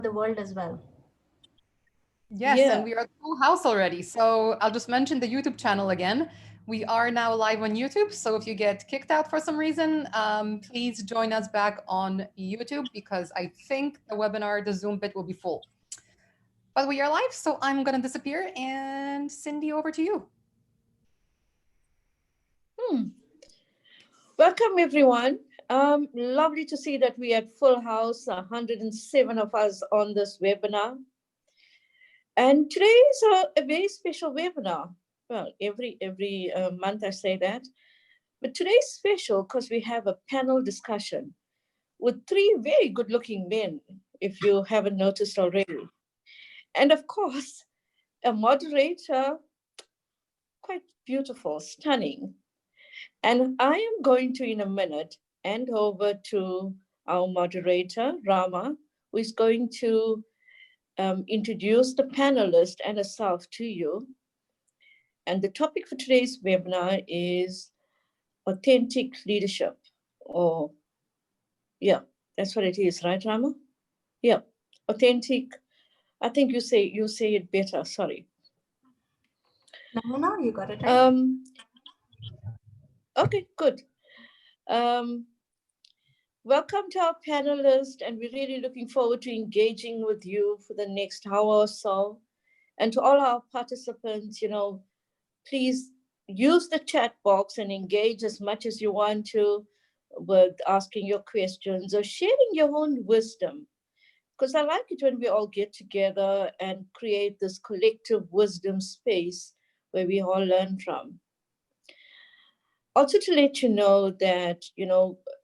the world as well. Yes, Yeah. and we are a full house already. So I'll just mention the YouTube channel again. We are now live on YouTube. So if you get kicked out for some reason, please join us back on YouTube because I think the webinar, the Zoom bit will be full. But we are live, so I'm going to disappear. And Cindy, over to you. Welcome, everyone. Lovely to see that we had full house, 107 of us on this webinar. And today is a very special webinar. Well, every month I say that. But today's special because we have a panel discussion with three very good-looking men, if you haven't noticed already. And of course, a moderator, quite beautiful, stunning. And I am going to, in a minute, hand over to our moderator, Rama, who is going to introduce the panelist and herself to you. And the topic for today's webinar is authentic leadership. Or, yeah, that's what it is, right, Rama? Yeah, authentic. I think you say it better. Sorry. No, you got it right. Okay, good. Welcome to our panelists, and we're really looking forward to engaging with you for the next hour or so. And to all our participants, please use the chat box and engage as much as you want to with asking your questions or sharing your own wisdom. Because I like it when we all get together and create this collective wisdom space where we all learn from. Also to let you know that,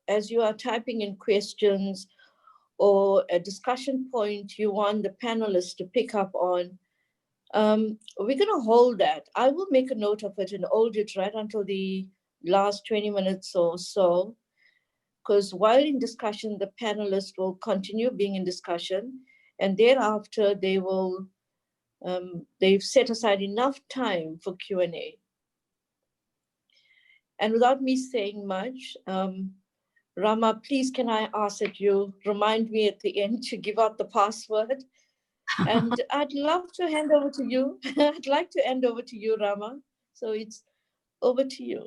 as you are typing in questions or a discussion point you want the panelists to pick up on, we're going to hold that. I will make a note of it and hold it right until the last 20 minutes or so, because while in discussion, the panelists will continue being in discussion, and thereafter they will, they've set aside enough time for Q&A. And without me saying much, Rama, please can I ask that you remind me at the end to give out the password? And I'd love to hand over to you. I'd like to hand over to you, Rama. So it's over to you.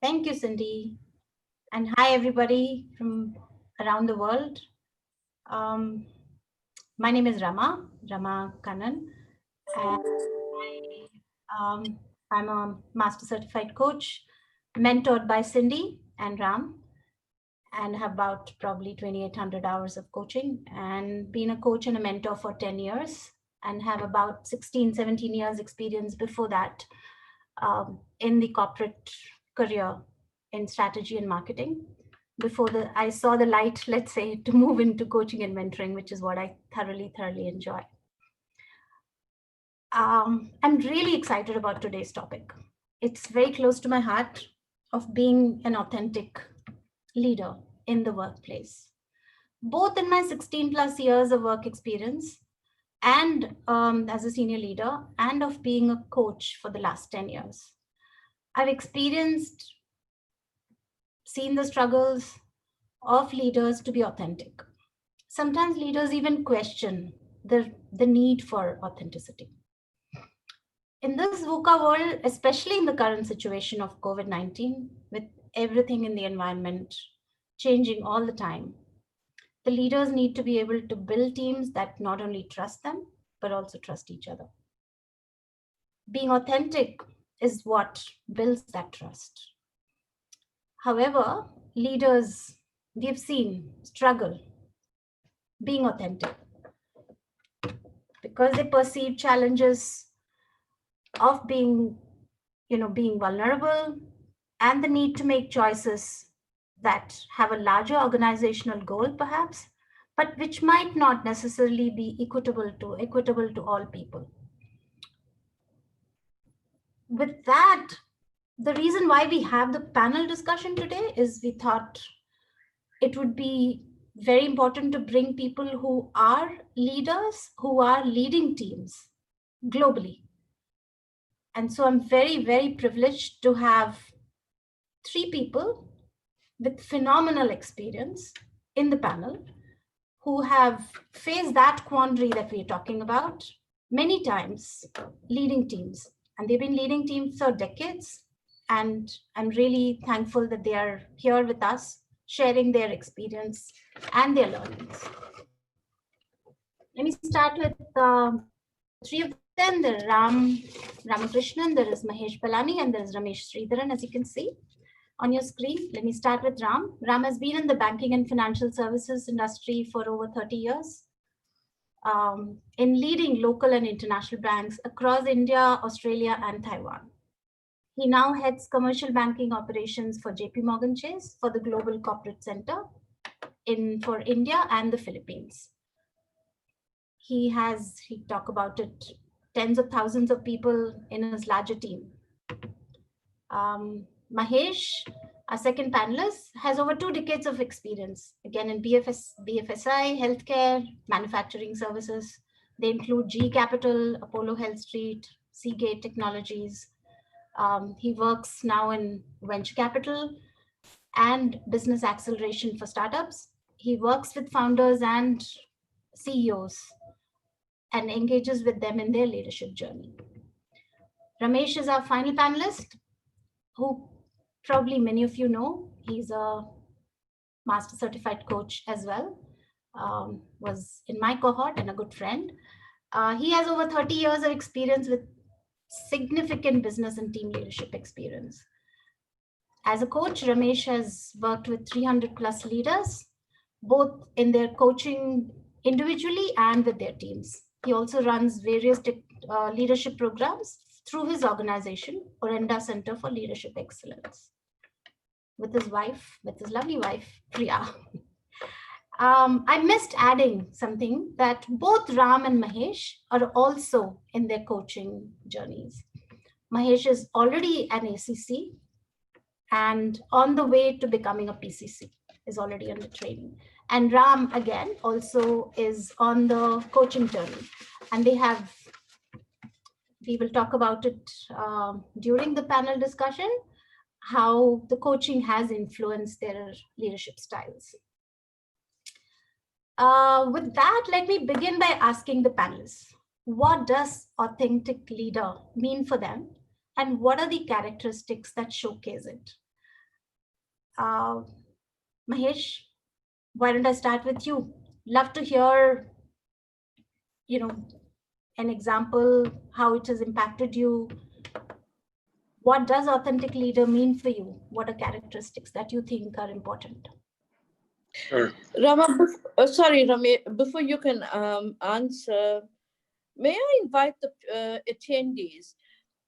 Thank you, Cindy. And hi, everybody from around the world. My name is Rama Kannan. And I'm a master certified coach, mentored by Cindy and Ram, and have about probably 2,800 hours of coaching, and been a coach and a mentor for 10 years, and have about 16, 17 years experience before that in the corporate career in strategy and marketing. Before I saw the light, let's say, to move into coaching and mentoring, which is what I thoroughly enjoy. I'm really excited about today's topic. It's very close to my heart of being an authentic leader in the workplace, both in my 16 plus years of work experience and as a senior leader, and of being a coach for the last 10 years. I've seen the struggles of leaders to be authentic. Sometimes leaders even question the need for authenticity. In this VUCA world, especially in the current situation of COVID-19, with everything in the environment changing all the time, the leaders need to be able to build teams that not only trust them, but also trust each other. Being authentic is what builds that trust. However, leaders, we've seen, struggle being authentic because they perceive challenges of being vulnerable, and the need to make choices that have a larger organizational goal perhaps, but which might not necessarily be equitable to all people. With that, the reason why we have the panel discussion today is we thought it would be very important to bring people who are leaders, who are leading teams globally. And so I'm very privileged to have three people with phenomenal experience in the panel who have faced that quandary that we're talking about many times, leading teams. And they've been leading teams for decades. And I'm really thankful that they are here with us, sharing their experience and their learnings. Let me start with three of them. There are Ramakrishnan, there is Mahesh Balani, and there is Ramesh Sreedharan, as you can see on your screen. Let me start with Ram. Ram has been in the banking and financial services industry for over 30 years, in leading local and international banks across India, Australia, and Taiwan. He now heads commercial banking operations for JP Morgan Chase for the Global Corporate Center for India and the Philippines. He talked about it, tens of thousands of people in his larger team. Mahesh, our second panelist, has over 2 decades of experience, again in BFSI, healthcare, manufacturing services. They include GE Capital, Apollo Health Street, Seagate Technologies. He works now in venture capital and business acceleration for startups. He works with founders and CEOs and engages with them in their leadership journey. Ramesh is our final panelist, who probably many of you know. He's a master certified coach as well, was in my cohort and a good friend. He has over 30 years of experience with significant business and team leadership experience. As a coach, Ramesh has worked with 300 plus leaders, both in their coaching individually and with their teams. He also runs various leadership programs through his organization, Orenda Center for Leadership Excellence, with his lovely wife, Priya. I missed adding something, that both Ram and Mahesh are also in their coaching journeys. Mahesh is already an ACC and on the way to becoming a PCC, is already under training. And Ram, again, also is on the coaching journey. And we will talk about it during the panel discussion, how the coaching has influenced their leadership styles. With that, let me begin by asking the panelists, what does authentic leader mean for them? And what are the characteristics that showcase it? Mahesh, why don't I start with you? Love to hear, an example, how it has impacted you. What does authentic leader mean for you? What are characteristics that you think are important? Sure. Rama, before you can answer, may I invite the attendees,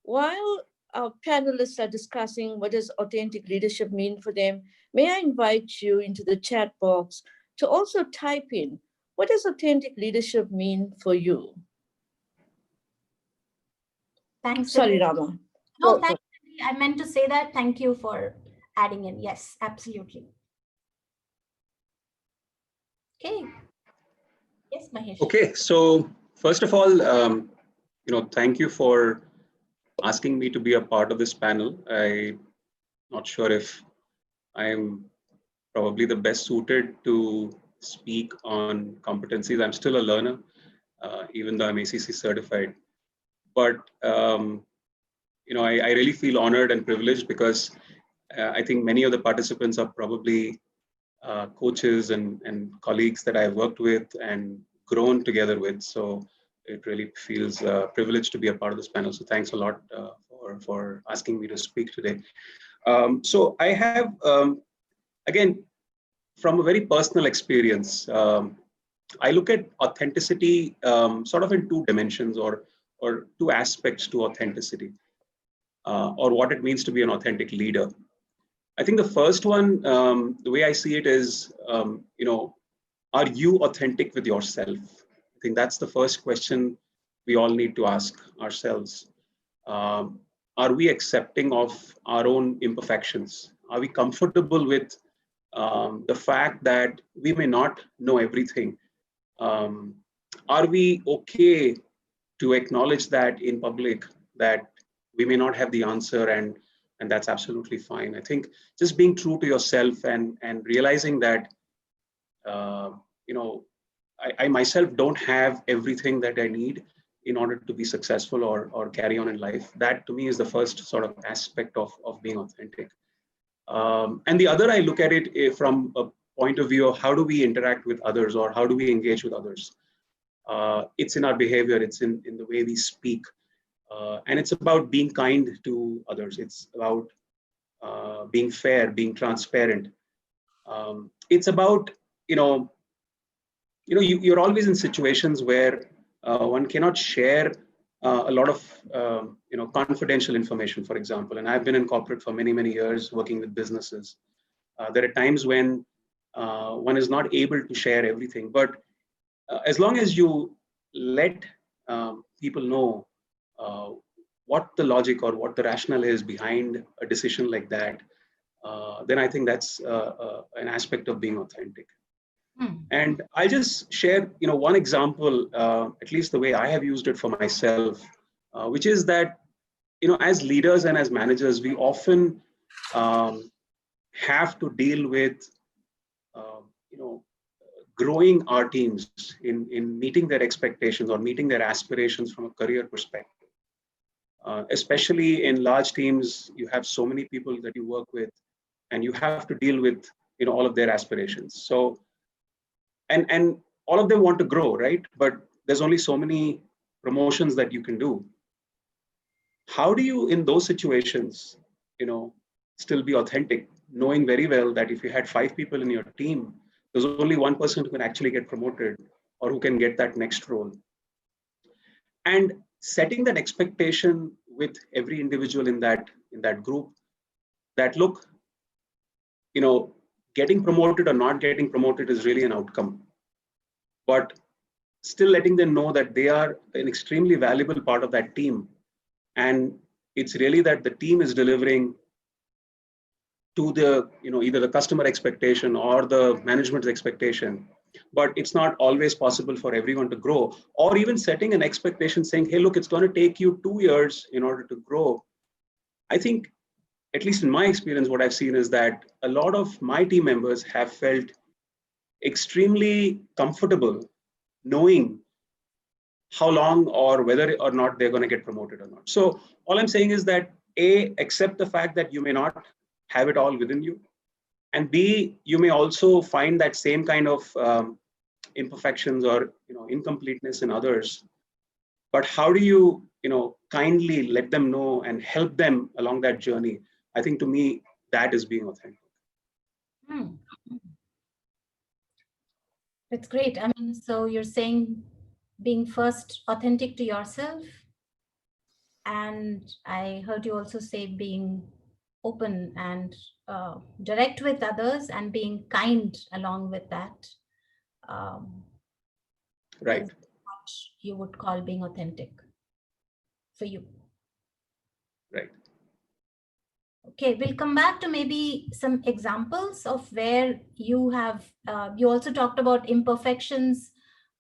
while our panelists are discussing what does authentic leadership mean for them, may I invite you into the chat box to also type in, what does authentic leadership mean for you? Thanks. Sorry, Rama. No, thank you. I meant to say that. Thank you for adding in. Yes, absolutely. Okay. Yes, Mahesh. Okay, so first of all, thank you for asking me to be a part of this panel. I'm not sure if I'm probably the best suited to speak on competencies. I'm still a learner, even though I'm ACC certified. But I really feel honored and privileged because I think many of the participants are probably coaches and colleagues that I've worked with and grown together with. So it really feels privileged to be a part of this panel. So thanks a lot for asking me to speak today. So I have, again, from a very personal experience, I look at authenticity sort of in 2 dimensions or 2 aspects to authenticity, or what it means to be an authentic leader. I think the first one, the way I see it is, are you authentic with yourself? I think that's the first question we all need to ask ourselves. Are we accepting of our own imperfections? Are we comfortable with the fact that we may not know everything? Are we okay to acknowledge that in public, that we may not have the answer, and that's absolutely fine? I think just being true to yourself and realizing that I myself don't have everything that I need in order to be successful or carry on in life. That to me is the first sort of aspect of being authentic. And the other, I look at it from a point of view of how do we interact with others or how do we engage with others. It's in our behavior, it's in the way we speak. And it's about being kind to others. It's about being fair, being transparent. It's about, you're always in situations where one cannot share a lot of confidential information, for example. And I've been in corporate for many, many years working with businesses. There are times when one is not able to share everything, but as long as you let people know what the logic or what the rationale is behind a decision like that, then I think that's an aspect of being authentic. And I'll just share, one example, at least the way I have used it for myself, which is that, as leaders and as managers, we often have to deal with, growing our teams in meeting their expectations or meeting their aspirations from a career perspective. Especially in large teams, you have so many people that you work with, and you have to deal with, all of their aspirations. So, and all of them want to grow, right? But there's only so many promotions that you can do. How do you, in those situations, still be authentic, knowing very well that if you had 5 people in your team, there's only one person who can actually get promoted or who can get that next role. And setting that expectation with every individual in that group, that look, getting promoted or not getting promoted is really an outcome. But still letting them know that they are an extremely valuable part of that team. And it's really that the team is delivering to the, either the customer expectation or the management's expectation. But it's not always possible for everyone to grow, or even setting an expectation saying, hey, look, it's going to take you 2 years in order to grow. I think, at least in my experience, what I've seen is that a lot of my team members have felt extremely comfortable knowing how long or whether or not they're going to get promoted or not. So all I'm saying is that A, accept the fact that you may not have it all within you. And B, you may also find that same kind of imperfections or incompleteness in others. But how do you kindly let them know and help them along that journey? I think to me, that is being authentic. That's great. I mean, so you're saying being first authentic to yourself, and I heard you also say being open and direct with others and being kind along with that. Right. What you would call being authentic for you. Right. Okay, we'll come back to maybe some examples of where you have, you also talked about imperfections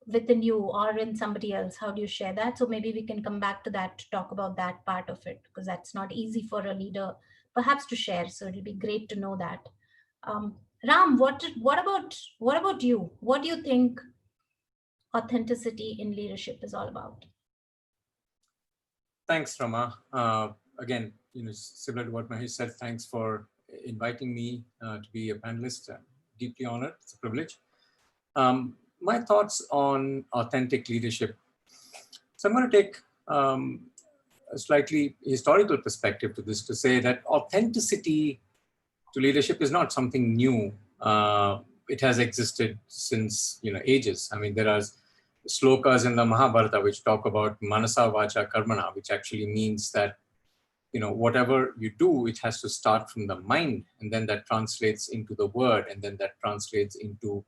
within you or in somebody else. How do you share that? So maybe we can come back to that to talk about that part of it, because that's not easy for a leader perhaps to share. So it'll be great to know that. Ram, what about you? What do you think authenticity in leadership is all about? Thanks, Rama. Again, similar to what Mahesh said, thanks for inviting me to be a panelist. I'm deeply honored. It's a privilege. My thoughts on authentic leadership. So I'm going to take a slightly historical perspective to this to say that authenticity to leadership is not something new. It has existed since ages. I mean, there are slokas in the Mahabharata which talk about manasa vacha karmana, which actually means that whatever you do, it has to start from the mind, and then that translates into the word, and then that translates into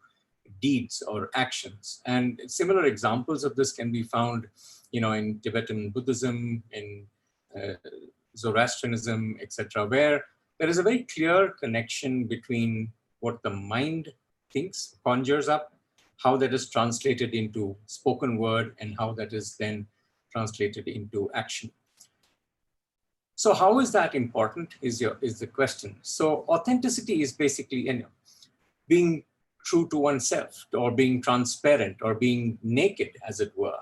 deeds or actions. And similar examples of this can be found, in Tibetan Buddhism, in Zoroastrianism, etc., where there is a very clear connection between what the mind thinks, conjures up, how that is translated into spoken word, and how that is then translated into action. So how is that important is the question. So authenticity is basically being true to oneself, or being transparent, or being naked, as it were.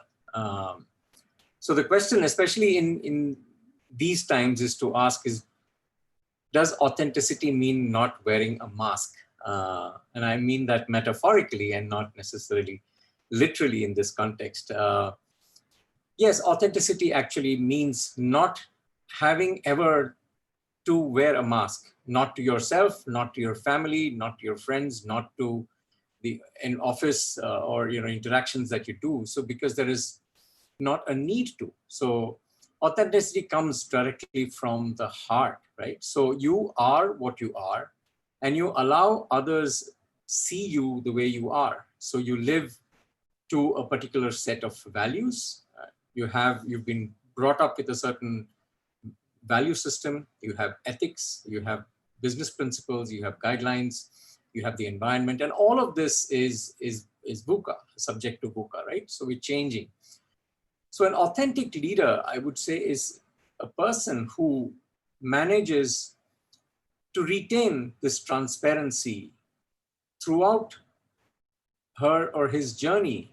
So the question, especially in these times, is to ask is, does authenticity mean not wearing a mask? And I mean that metaphorically and not necessarily literally in this context. Yes, authenticity actually means not having ever to wear a mask, not to yourself, not to your family, not to your friends, not to in office or interactions that you do. So because there is not a need to. So authenticity comes directly from the heart, right? So you are what you are, and you allow others see you the way you are. So you live to a particular set of values. You've been brought up with a certain value system, you have ethics, you have business principles, you have guidelines, you have the environment, and all of this is VUCA, subject to VUCA, right? So we're changing. So an authentic leader, I would say, is a person who manages to retain this transparency throughout her or his journey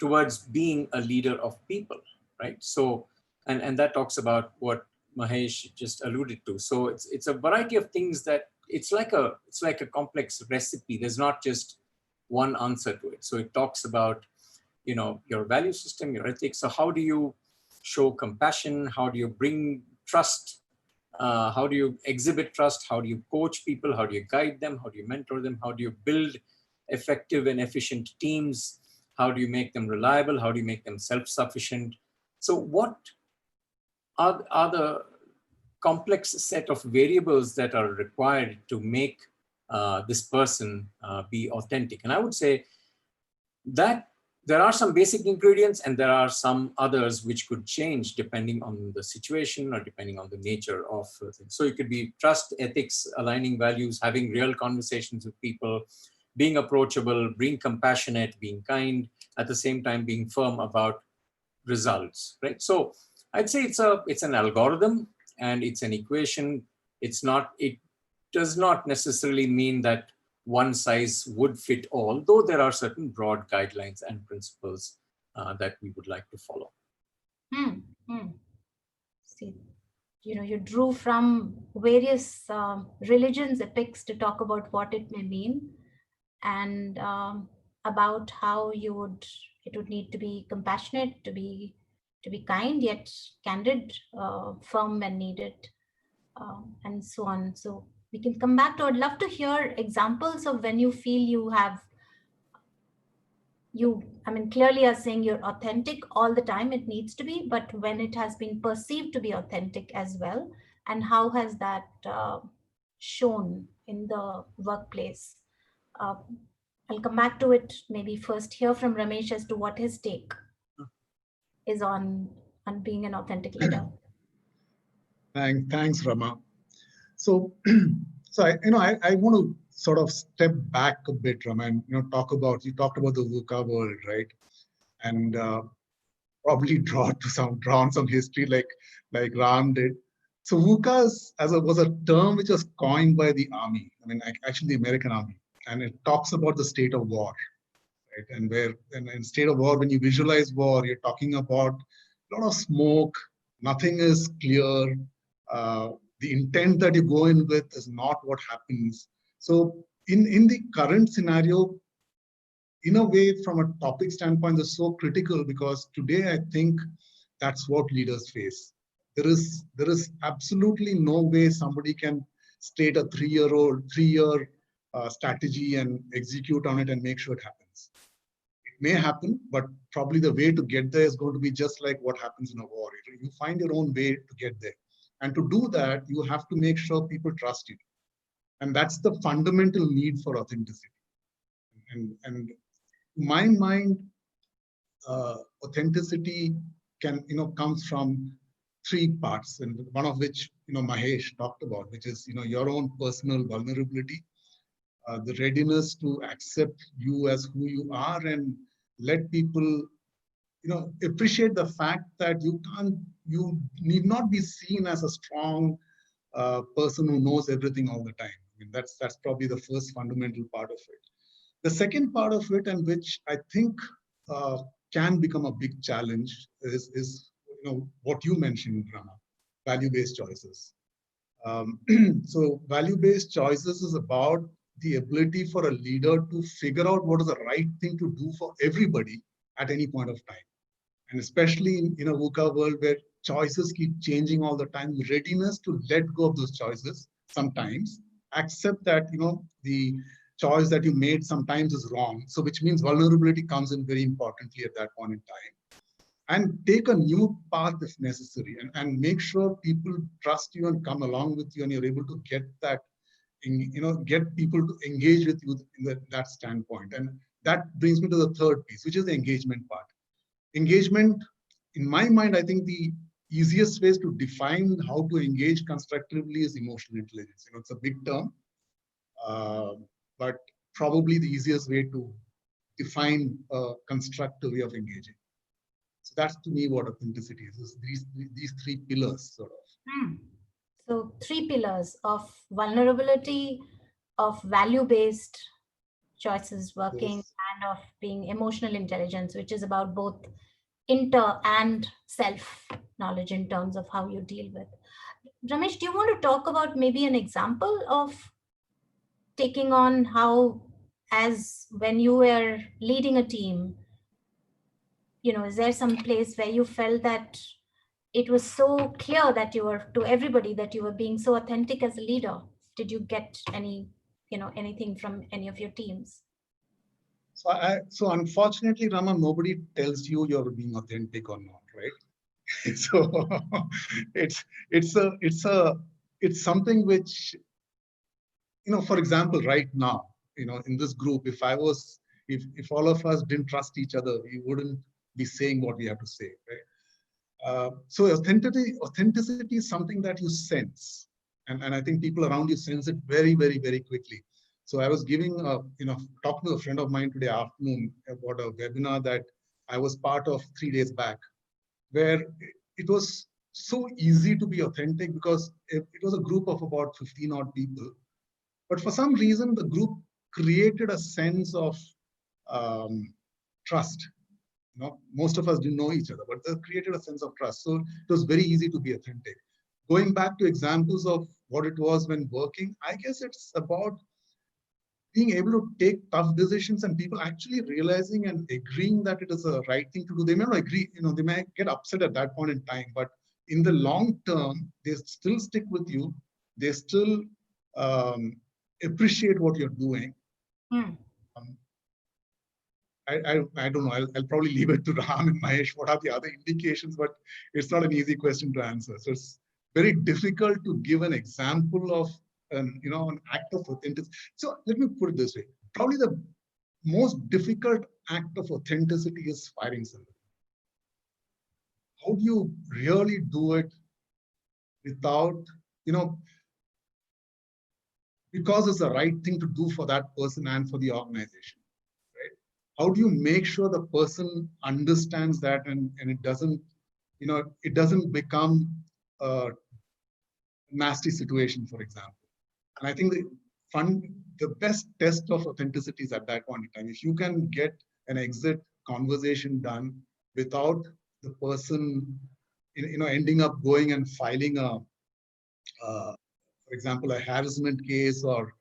towards being a leader of people, right? So, and that talks about what Mahesh just alluded to. So it's a variety of things that it's like a complex recipe. There's not just one answer to it. So it talks about, your value system, your ethics. So how do you show compassion? How do you bring trust? How do you exhibit trust? How do you coach people? How do you guide them? How do you mentor them? How do you build effective and efficient teams? How do you make them reliable? How do you make them self-sufficient? So what are the complex set of variables that are required to make this person be authentic? And I would say that there are some basic ingredients and there are some others which could change depending on the situation or depending on the nature of things. So it could be trust, ethics, aligning values, having real conversations with people, being approachable, being compassionate, being kind, at the same time being firm about results, right? So I'd say it's an algorithm and it's an equation. It does not necessarily mean that one size would fit all, though there are certain broad guidelines and principles that we would like to follow. See, you drew from various religions, epics to talk about what it may mean, and about how it would need to be compassionate, to be kind yet candid, firm when needed, and so on. So we can come back to. I'd love to hear examples of when you feel clearly are saying you're authentic all the time. It needs to be, but when it has been perceived to be authentic as well, and how has that shown in the workplace? I'll come back to it. Maybe first hear from Ramesh as to what his take is on being an authentic leader. Thanks, Rama. So, I want to sort of step back a bit, Rama, and you talked about the VUCA world, right? And probably drawn some history like Ram did. So VUCA was a term which was coined by the army. Actually the American army, and it talks about the state of war, right? And in state of war, when you visualize war, you're talking about a lot of smoke. Nothing is clear. The intent that you go in with is not what happens. So in the current scenario, in a way, from a topic standpoint, is so critical because today I think that's what leaders face. There is absolutely no way somebody can state a three-year strategy and execute on it and make sure it happens. It may happen, but probably the way to get there is going to be just like what happens in a war. You find your own way to get there. And to do that, you have to make sure people trust you. And that's the fundamental need for authenticity. And in my mind, authenticity comes from three parts, and one of which Mahesh talked about, which is your own personal vulnerability, the readiness to accept you as who you are, and let people appreciate the fact that you need not be seen as a strong person who knows everything all the time. That's probably the first fundamental part of it. The second part of it, and which I think can become a big challenge, is what you mentioned, Rama, value-based choices. So value-based choices is about the ability for a leader to figure out what is the right thing to do for everybody at any point of time. And especially in a VUCA world where choices keep changing all the time, readiness to let go of those choices sometimes, accept that the choice that you made sometimes is wrong. So which means vulnerability comes in very importantly at that point in time. And take a new path if necessary, and make sure people trust you and come along with you, and you're able to get that, get people to engage with you in that standpoint. And that brings me to the third piece, which is the engagement part. Engagement, in my mind, I think the easiest ways to define how to engage constructively is emotional intelligence. It's a big term, but probably the easiest way to define a constructive way of engaging. So that's to me what authenticity is these three pillars, sort of. So 3 pillars of vulnerability, of value-based choices working, Yes. and of being emotional intelligence, which is about both inter and self knowledge in terms of how you deal with. Ramesh, do you want to talk about maybe an example of taking on how, as when you were leading a team, is there some place where you felt that it was so clear that you were, to everybody, that you were being so authentic as a leader? Did you get anything from any of your teams? So unfortunately, Rama, nobody tells you you're being authentic or not, right? So it's something which, for example, right now, in this group, if all of us didn't trust each other, we wouldn't be saying what we have to say, right? So authenticity is something that you sense, and I think people around you sense it very, very, very quickly. So I was talking to a friend of mine today afternoon about a webinar that I was part of 3 days back, where it was so easy to be authentic because it was a group of about 15 odd people. But for some reason, the group created a sense of trust. Most of us didn't know each other, but they created a sense of trust. So it was very easy to be authentic. Going back to examples of what it was when working, I guess it's about being able to take tough decisions and people actually realizing and agreeing that it is the right thing to do. They may not agree, they may get upset at that point in time, but in the long term, they still stick with you. They still appreciate what you're doing. I don't know. I'll probably leave it to Ram and Mahesh. What are the other indications? But it's not an easy question to answer. So it's very difficult to give an example of an act of authenticity. So let me put it this way. Probably the most difficult act of authenticity is firing somebody. How do you really do it without, because it's the right thing to do for that person and for the organization, right? How do you make sure the person understands that and it doesn't become a nasty situation, for example? And I think the best test of authenticity is at that point in time. If you can get an exit conversation done without the person, ending up going and filing for example, a harassment case or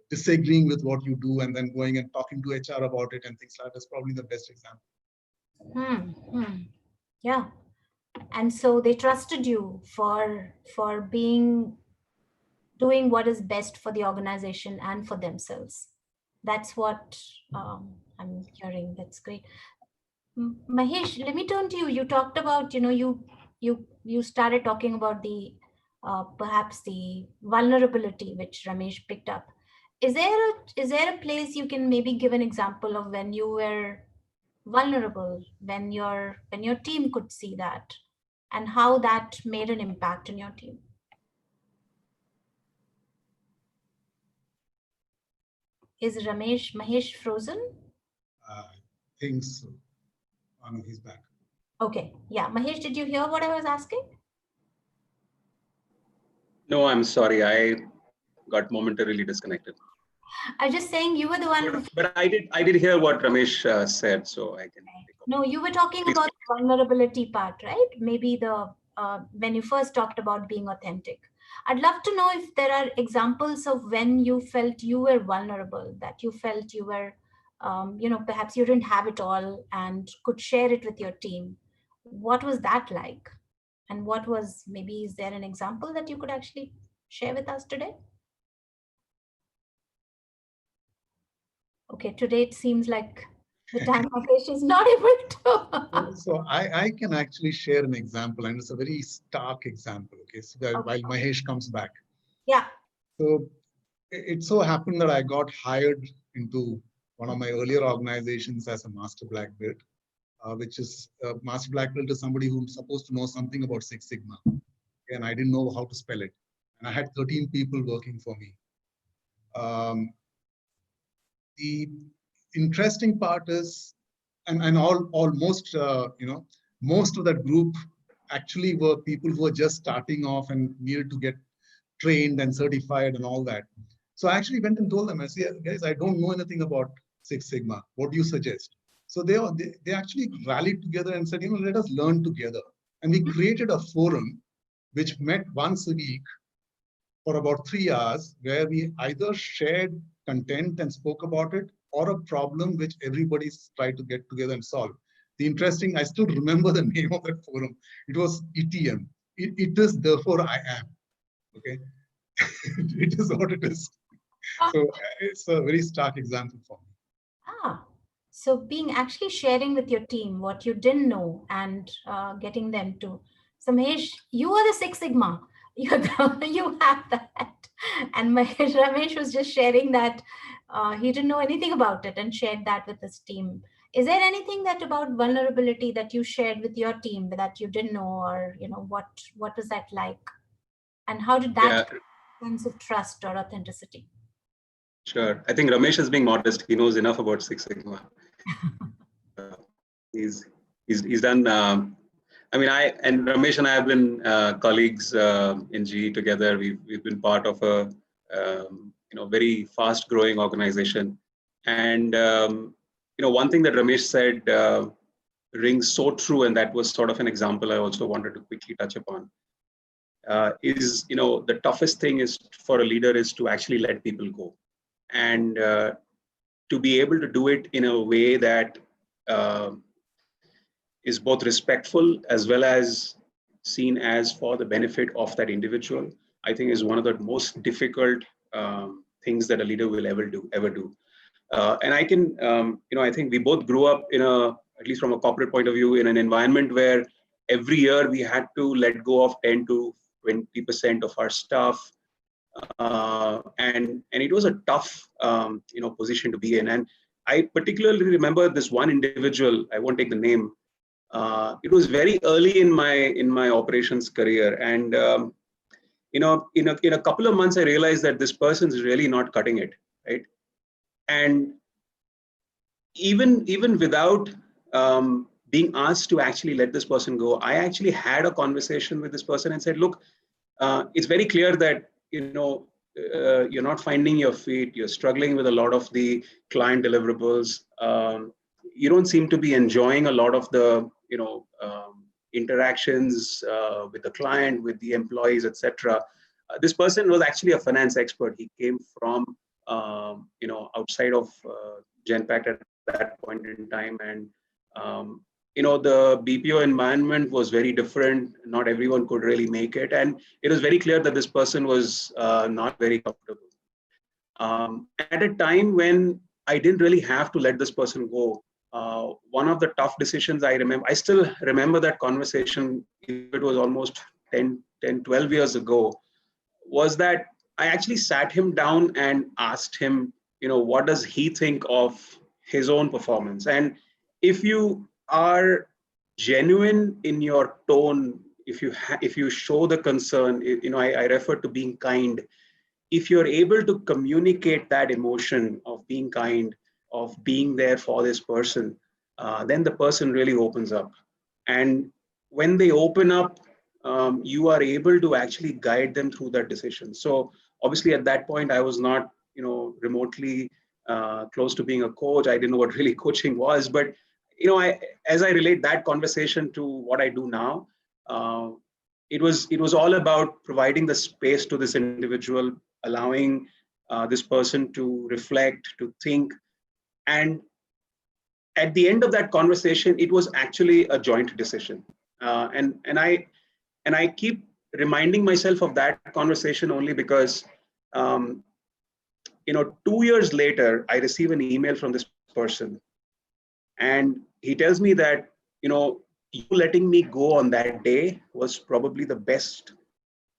disagreeing with what you do and then going and talking to HR about it and things like that, is probably the best example. Yeah. And so they trusted you for doing what is best for the organization and for themselves. That's what I'm hearing. That's great. Mahesh, let me turn to you. You talked about, you started talking about the perhaps the vulnerability which Ramesh picked up. Is there a place you can maybe give an example of when you were vulnerable, when your team could see that, and how that made an impact in your team? Is Mahesh frozen? I think so. Oh, no, he's back. Okay. Yeah. Mahesh, did you hear what I was asking? No, I'm sorry. I got momentarily disconnected. I'm just saying you were the one who. But I did hear what Ramesh said, so I can. No, you were talking Please. about the vulnerability part, right? Maybe the when you first talked about being authentic. I'd love to know if there are examples of when you felt you were vulnerable, that you felt you were, perhaps you didn't have it all and could share it with your team. What was that like? And what was, maybe, is there an example that you could actually share with us today? Okay, today it seems like the time Mahesh is not able to. So I can actually share an example, and it's a very stark example. Okay, so that while Mahesh comes back. Yeah. So it so happened that I got hired into one of my earlier organizations as a master black belt, which is master black belt is somebody who's supposed to know something about Six Sigma, and I didn't know how to spell it. And I had 13 people working for me. The interesting part is, and almost most of that group actually were people who were just starting off and needed to get trained and certified and all that. So I actually went and told them, I said, guys, I don't know anything about Six Sigma. What do you suggest? So they actually rallied together and said, let us learn together. And we created a forum which met once a week for about 3 hours, where we either shared content and spoke about it, or a problem which everybody's tried to get together and solve. I still remember the name of that forum. It was ETM. It is therefore I am. Okay, it is what it is. So it's a very stark example for me. So being actually sharing with your team what you didn't know and getting them to. So Mahesh, you are the Six Sigma. You have that. And Ramesh was just sharing that he didn't know anything about it and shared that with his team. Is there anything that about vulnerability that you shared with your team that you didn't know, or what was that like? And how did that sense of trust or authenticity? Sure. I think Ramesh is being modest. He knows enough about Six Sigma. He's done. I and Ramesh and I have been colleagues in GE together. We've been part of a very fast growing organization. And one thing that Ramesh said rings so true, and that was sort of an example I also wanted to quickly touch upon. Is the toughest thing is for a leader is to actually let people go, and to be able to do it in a way that is both respectful as well as seen as for the benefit of that individual, I think is one of the most difficult things that a leader will ever do. And I can, I think we both grew up in at least from a corporate point of view, in an environment where every year we had to let go of 10 to 20% of our staff. And it was a tough, position to be in. And I particularly remember this one individual, I won't take the name. It was very early in my operations career, and in a couple of months, I realized that this person is really not cutting it, right? And even without being asked to actually let this person go, I actually had a conversation with this person and said, look, it's very clear that you're not finding your feet. You're struggling with a lot of the client deliverables. You don't seem to be enjoying a lot of the interactions with the client, with the employees, etc. This person was actually a finance expert. He came from outside of Genpact at that point in time, and the BPO environment was very different. Not everyone could really make it, and it was very clear that this person was not very comfortable. At a time when I didn't really have to let this person go, one of the tough decisions I still remember that conversation, it was almost 10, 12 years ago, was that I actually sat him down and asked him, what does he think of his own performance? And if you are genuine in your tone, if you show the concern, I refer to being kind. If you're able to communicate that emotion of being kind, of being there for this person, then the person really opens up. And when they open up, you are able to actually guide them through that decision. So obviously at that point, I was not, remotely close to being a coach. I didn't know what really coaching was, but as I relate that conversation to what I do now, it was all about providing the space to this individual, allowing this person to reflect, to think, and at the end of that conversation, it was actually a joint decision. And I keep reminding myself of that conversation only because 2 years later, I receive an email from this person, and he tells me that you letting me go on that day was probably the best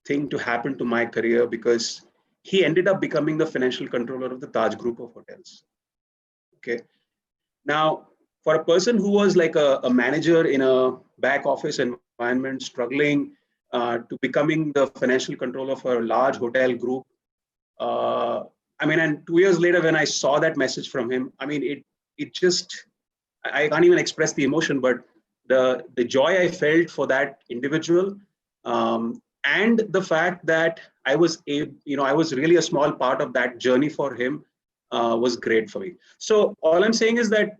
thing to happen to my career, because he ended up becoming the financial controller of the Taj Group of hotels. Okay. Now, for a person who was like a manager in a back office environment, struggling to becoming the financial controller for a large hotel group, and 2 years later, when I saw that message from him, it just, I can't even express the emotion, but the joy I felt for that individual, and the fact that I was really a small part of that journey for him, was great for me. So all I'm saying is that,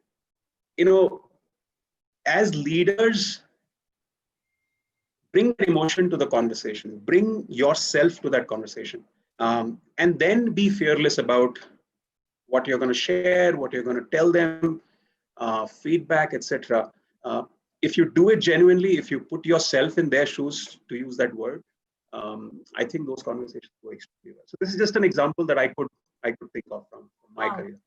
as leaders, bring emotion to the conversation, bring yourself to that conversation, and then be fearless about what you're going to share, what you're going to tell them, feedback, etc. If you do it genuinely, if you put yourself in their shoes, to use that word, I think those conversations go extremely well. So this is just an example that I could think of from my career.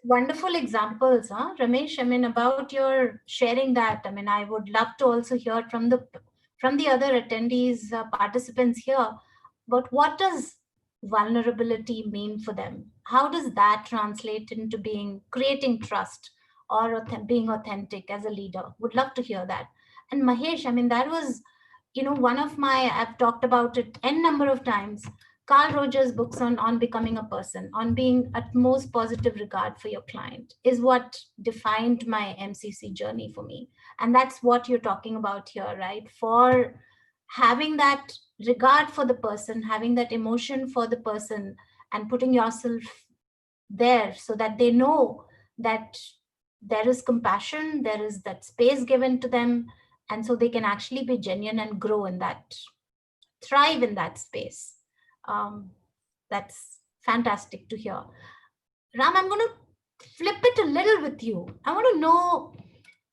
Wonderful examples, huh, Ramesh? About your sharing that. I would love to also hear from the other attendees, participants here, but what does vulnerability mean for them? How does that translate into creating trust or being authentic as a leader? Would love to hear that. And Mahesh, that was, one of I've talked about it n number of times, Carl Rogers' books on becoming a person, on being utmost positive regard for your client, is what defined my MCC journey for me. And that's what you're talking about here, right? For having that regard for the person, having that emotion for the person, and putting yourself there so that they know that there is compassion, there is that space given to them, and so they can actually be genuine and grow in that, thrive in that space. That's fantastic to hear. Ram, I'm going to flip it a little with you. I want to know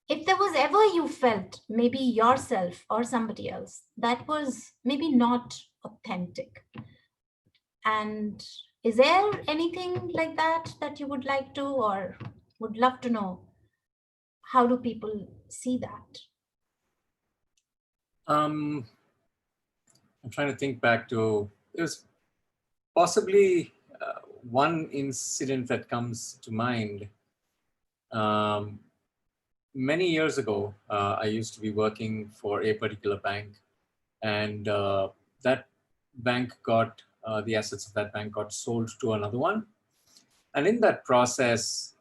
if there was ever you felt, maybe yourself or somebody else, that was maybe not authentic. And is there anything like that you would like to, or would love to know? How do people see that? I'm trying to think back to, there's possibly one incident that comes to mind. Many years ago, I used to be working for a particular bank, and that bank got, the assets of that bank got sold to another one. And in that process,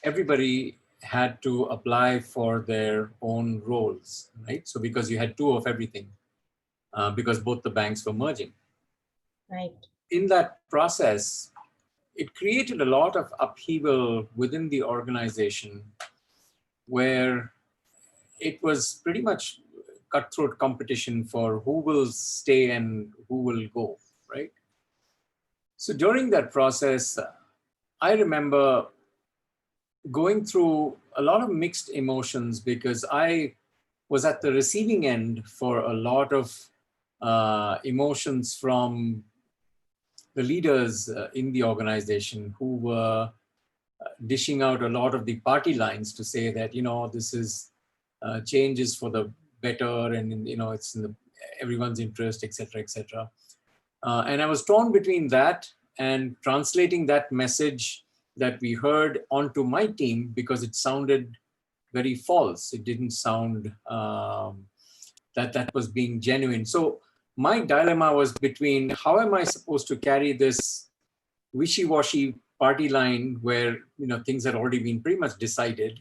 everybody had to apply for their own roles, right? So because you had two of everything, because both the banks were merging. Right. In that process, it created a lot of upheaval within the organization, where it was pretty much cutthroat competition for who will stay and who will go, right? So during that process, I remember going through a lot of mixed emotions, because I was at the receiving end for a lot of emotions from the leaders in the organization, who were dishing out a lot of the party lines to say that, this is changes for the better, and it's in everyone's interest, etc., etc. And I was torn between that and translating that message that we heard onto my team, because it sounded very false. It didn't sound that was being genuine. So my dilemma was between, how am I supposed to carry this wishy-washy party line where things had already been pretty much decided,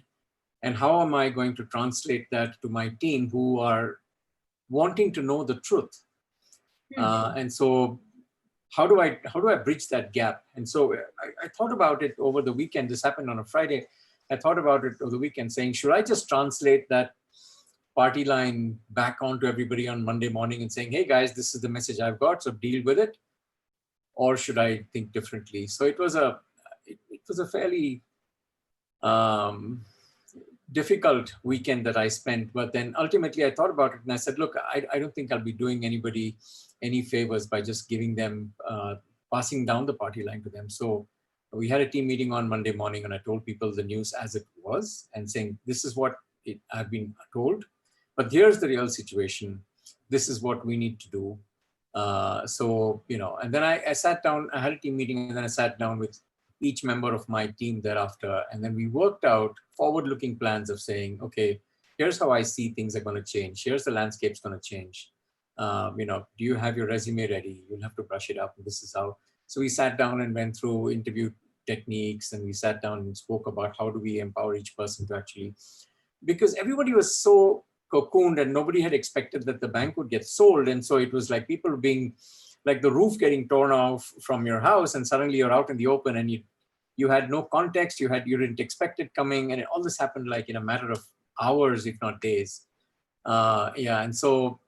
and how am I going to translate that to my team, who are wanting to know the truth? And so how do I bridge that gap? And so I thought about it over the weekend. This happened on a Friday. I thought about it over the weekend, saying, should I just translate that party line back onto everybody on Monday morning and saying, hey guys, this is the message I've got, so deal with it? Or should I think differently? So it was a fairly difficult weekend that I spent, but then ultimately I thought about it and I said, look, I don't think I'll be doing anybody any favors by just giving them, passing down the party line to them. So we had a team meeting on Monday morning and I told people the news as it was and saying, this is what I've been told, but here's the real situation. This is what we need to do. So, you know, and then I sat down, I had a team meeting and then I sat down with each member of my team thereafter. And then we worked out forward-looking plans of saying, okay, here's how I see things are going to change. Here's the landscape's going to change. You know, do you have your resume ready? You'll have to brush it up. This is how. So we sat down and went through interview techniques and we sat down and spoke about how do we empower each person to actually, because everybody was so cocooned and nobody had expected that the bank would get sold. And so it was like people being like the roof getting torn off from your house and suddenly you're out in the open and you had no context, you didn't expect it coming, and all this happened like in a matter of hours, if not days. Yeah, and so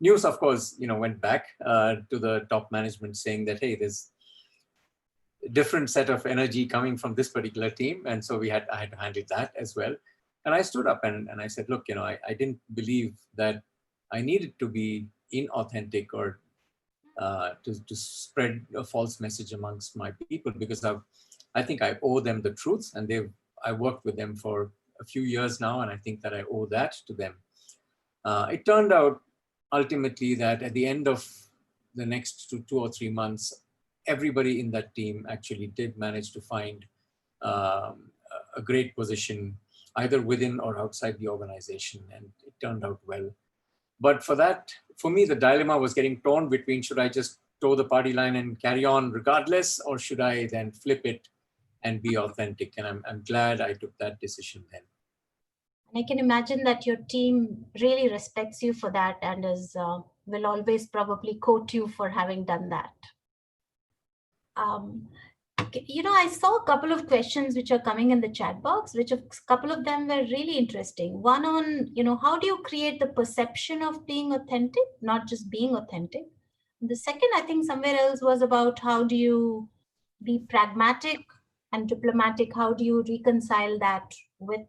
news, of course, you know, went back to the top management saying that, hey, there's a different set of energy coming from this particular team, and so I had to handle that as well. And I stood up and I said, look, you know, I didn't believe that I needed to be inauthentic or to spread a false message amongst my people, because I think I owe them the truth, and I worked with them for a few years now, and I think that I owe that to them. It turned out ultimately that at the end of the next 2 or 3 months, everybody in that team actually did manage to find a great position, either within or outside the organization, and it turned out well. But for me, the dilemma was getting torn between, should I just toe the party line and carry on regardless, or should I then flip it and be authentic? And I'm glad I took that decision then. And I can imagine that your team really respects you for that and will always probably quote you for having done that. You know, I saw a couple of questions which are coming in the chat box, which a couple of them were really interesting. One on, you know, how do you create the perception of being authentic, not just being authentic? And the second, I think somewhere else was about how do you be pragmatic and diplomatic? How do you reconcile that with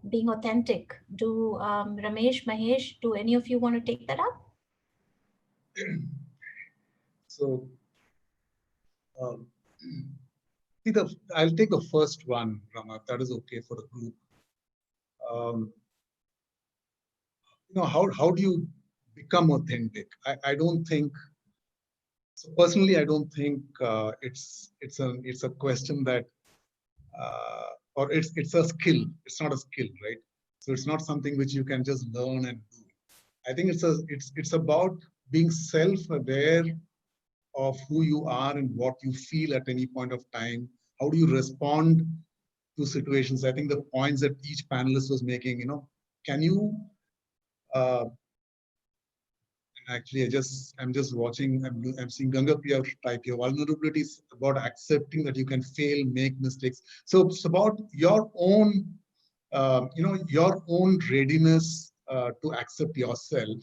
being authentic? Do Ramesh, Mahesh, do any of you want to take that up? So, I'll take the first one, Rama, if that is okay for the group. You know, how do you become authentic? I don't think, so personally, I don't think it's a question that, or it's a skill. It's not a skill, right? So it's not something which you can just learn and do. I think it's about being self-aware of who you are and what you feel at any point of time. How do you respond to situations? I think the points that each panelist was making, you know, can you, actually, I'm just watching, I'm seeing Ganga Priya type here. Vulnerability is about accepting that you can fail, make mistakes. So it's about your own, you know, your own readiness to accept yourself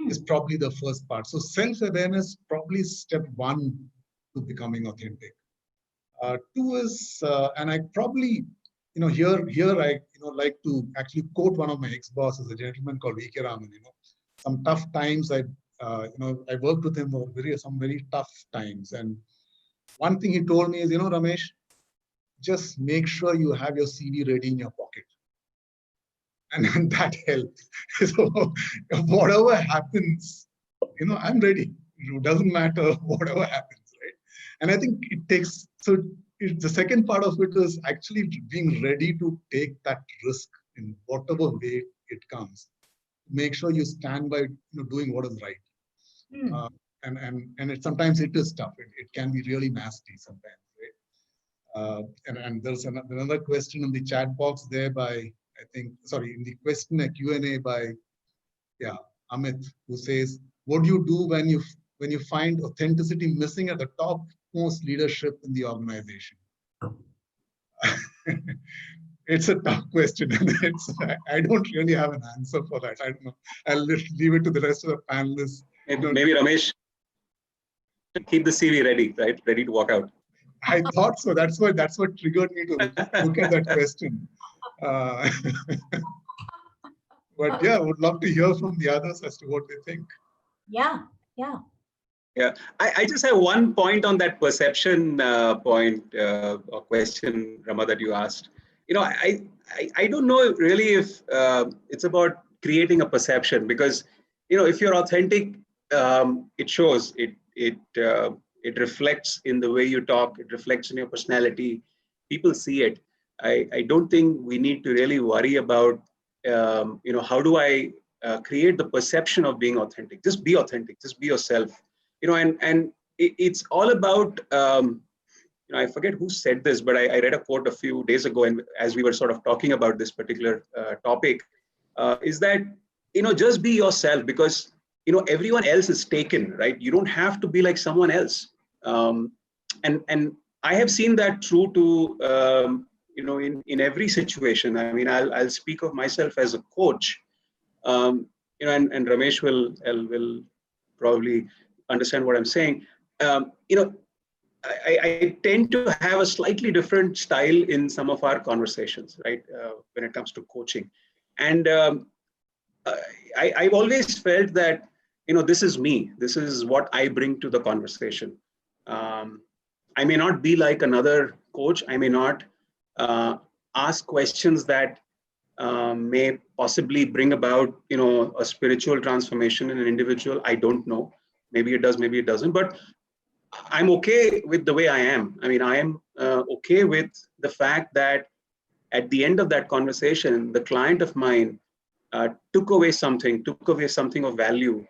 is probably the first part. So self-awareness probably step one to becoming authentic. Two is, and I probably, you know, here I, you know, like to actually quote one of my ex-bosses, a gentleman called VUCA. You know, some tough times you know, I worked with him for some very tough times. And one thing he told me is, you know, Ramesh, just make sure you have your CV ready in your pocket. And that helps. So whatever happens, you know, I'm ready. It doesn't matter whatever happens, right? And I think it takes, so the second part of it is actually being ready to take that risk in whatever way it comes. Make sure you stand by, you know, doing what is right. And sometimes it is tough. It can be really nasty sometimes, right? And there's another question in the chat box there by, I think, sorry, in the question Q&A by, yeah, Amit, who says, what do you do when you when you find authenticity missing at the topmost leadership in the organization? It's a tough question. I don't really have an answer for that. I don't know. I'll leave it to the rest of the panelists. Maybe Ramesh, keep the CV ready, right? Ready to walk out. I thought so. That's what triggered me to look at that question. But yeah, I would love to hear from the others as to what they think. Yeah. Yeah, I just have one point on that perception point or question, Rama, that you asked. I don't know really if it's about creating a perception, because if you're authentic, it shows. It reflects in the way you talk. It reflects in your personality. People see it. I don't think we need to really worry about how do I create the perception of being authentic. Just be authentic. Just be yourself. And it's all about, I forget who said this, but I read a quote a few days ago, and as we were sort of talking about this particular topic, is that, just be yourself, because, everyone else is taken, right? You don't have to be like someone else. And I have seen that true to, in every situation. I mean, I'll speak of myself as a coach, and Ramesh will probably understand what I'm saying. I tend to have a slightly different style in some of our conversations, right? When it comes to coaching. And I've always felt that, this is me. This is what I bring to the conversation. I may not be like another coach. I may not ask questions that may possibly bring about, a spiritual transformation in an individual. I don't know. Maybe it does, maybe it doesn't. But I'm okay with the way I am. I mean, I am okay with the fact that at the end of that conversation, the client of mine took away something of value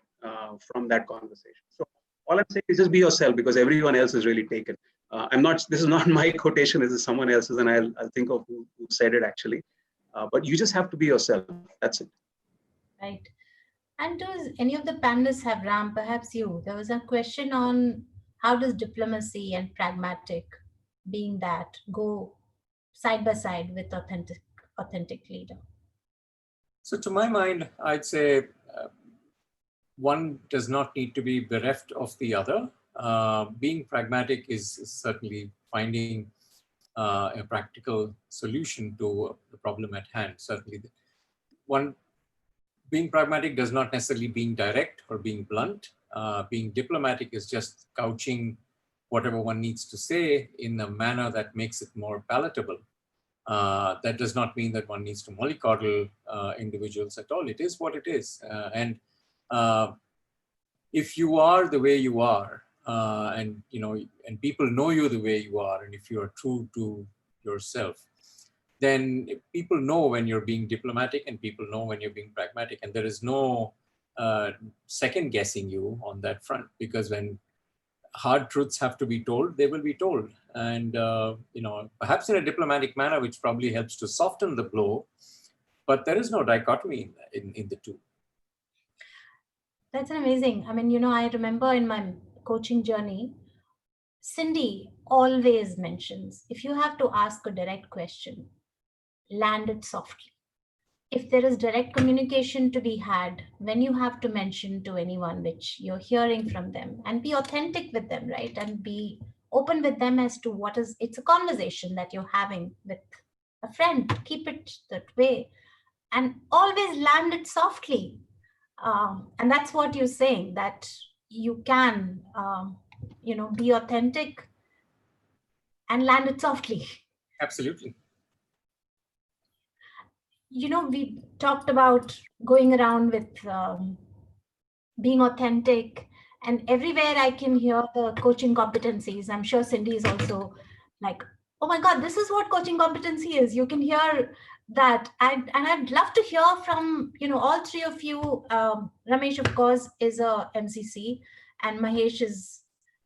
from that conversation. So all I'm saying is just be yourself, because everyone else is really taken. This is not my quotation, this is someone else's, and I'll think of who said it actually. But you just have to be yourself. That's it. Right. And does any of the panelists have, Ram, perhaps you? There was a question on how does diplomacy and pragmatic, being that, go side by side with authentic leader? So to my mind, I'd say one does not need to be bereft of the other. Being pragmatic is certainly finding a practical solution to the problem at hand. Certainly, being pragmatic does not necessarily being direct or being blunt. Being diplomatic is just couching whatever one needs to say in a manner that makes it more palatable. That does not mean that one needs to mollycoddle individuals at all. It is what it is. And if you are the way you are, and people know you the way you are, and if you are true to yourself, then people know when you're being diplomatic and people know when you're being pragmatic, and there is no second guessing you on that front, because when hard truths have to be told, they will be told. And, perhaps in a diplomatic manner, which probably helps to soften the blow, but there is no dichotomy in the two. That's amazing. I mean, I remember in my coaching journey, Cindy always mentions, if you have to ask a direct question, land it softly. If there is direct communication to be had, when you have to mention to anyone which you're hearing from them, and be authentic with them, right? And be open with them as to it's a conversation that you're having with a friend. Keep it that way and always land it softly. And that's what you're saying, that you can, be authentic and land it softly. Absolutely. We talked about going around with being authentic, and everywhere I can hear the coaching competencies. I'm sure Cindy is also like, oh my God, this is what coaching competency is. You can hear that. And I'd love to hear from, all three of you. Ramesh, of course, is a MCC, and Mahesh is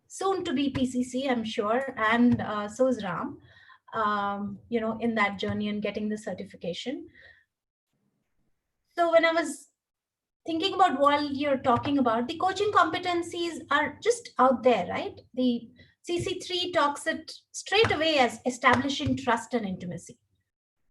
soon to be PCC, I'm sure. And so is Ram, in that journey and getting the certification. So when I was thinking about what you're talking about, the coaching competencies are just out there, right? The CC3 talks it straight away as establishing trust and intimacy,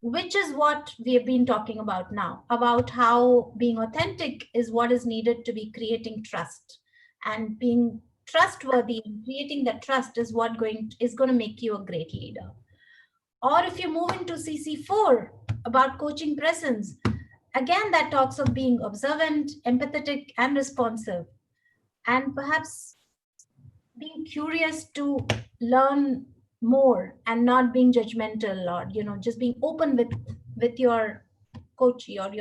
which is what we have been talking about now, about how being authentic is what is needed to be creating trust, and being trustworthy and creating that trust is what is going to make you a great leader. Or if you move into CC4 about coaching presence, again, that talks of being observant, empathetic, and responsive, and perhaps being curious to learn more and not being judgmental, or just being open with your coach or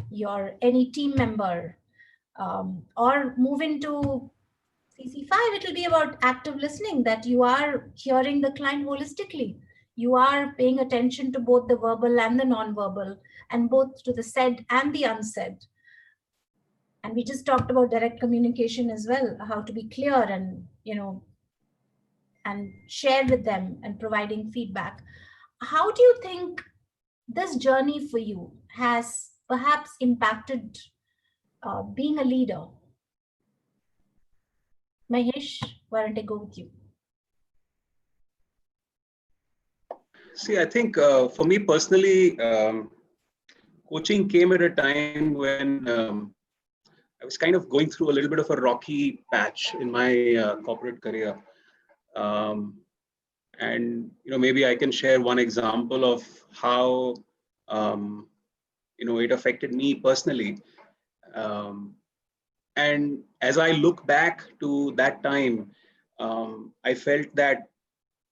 your any team member. Or move into CC5, it will be about active listening, that you are hearing the client holistically. You are paying attention to both the verbal and the non-verbal, and both to the said and the unsaid. And we just talked about direct communication as well, how to be clear and, and share with them and providing feedback. How do you think this journey for you has perhaps impacted being a leader? Mahesh, why don't I go with you? See, I think for me personally, coaching came at a time when I was kind of going through a little bit of a rocky patch in my corporate career. And maybe I can share one example of how it affected me personally. And as I look back to that time, I felt that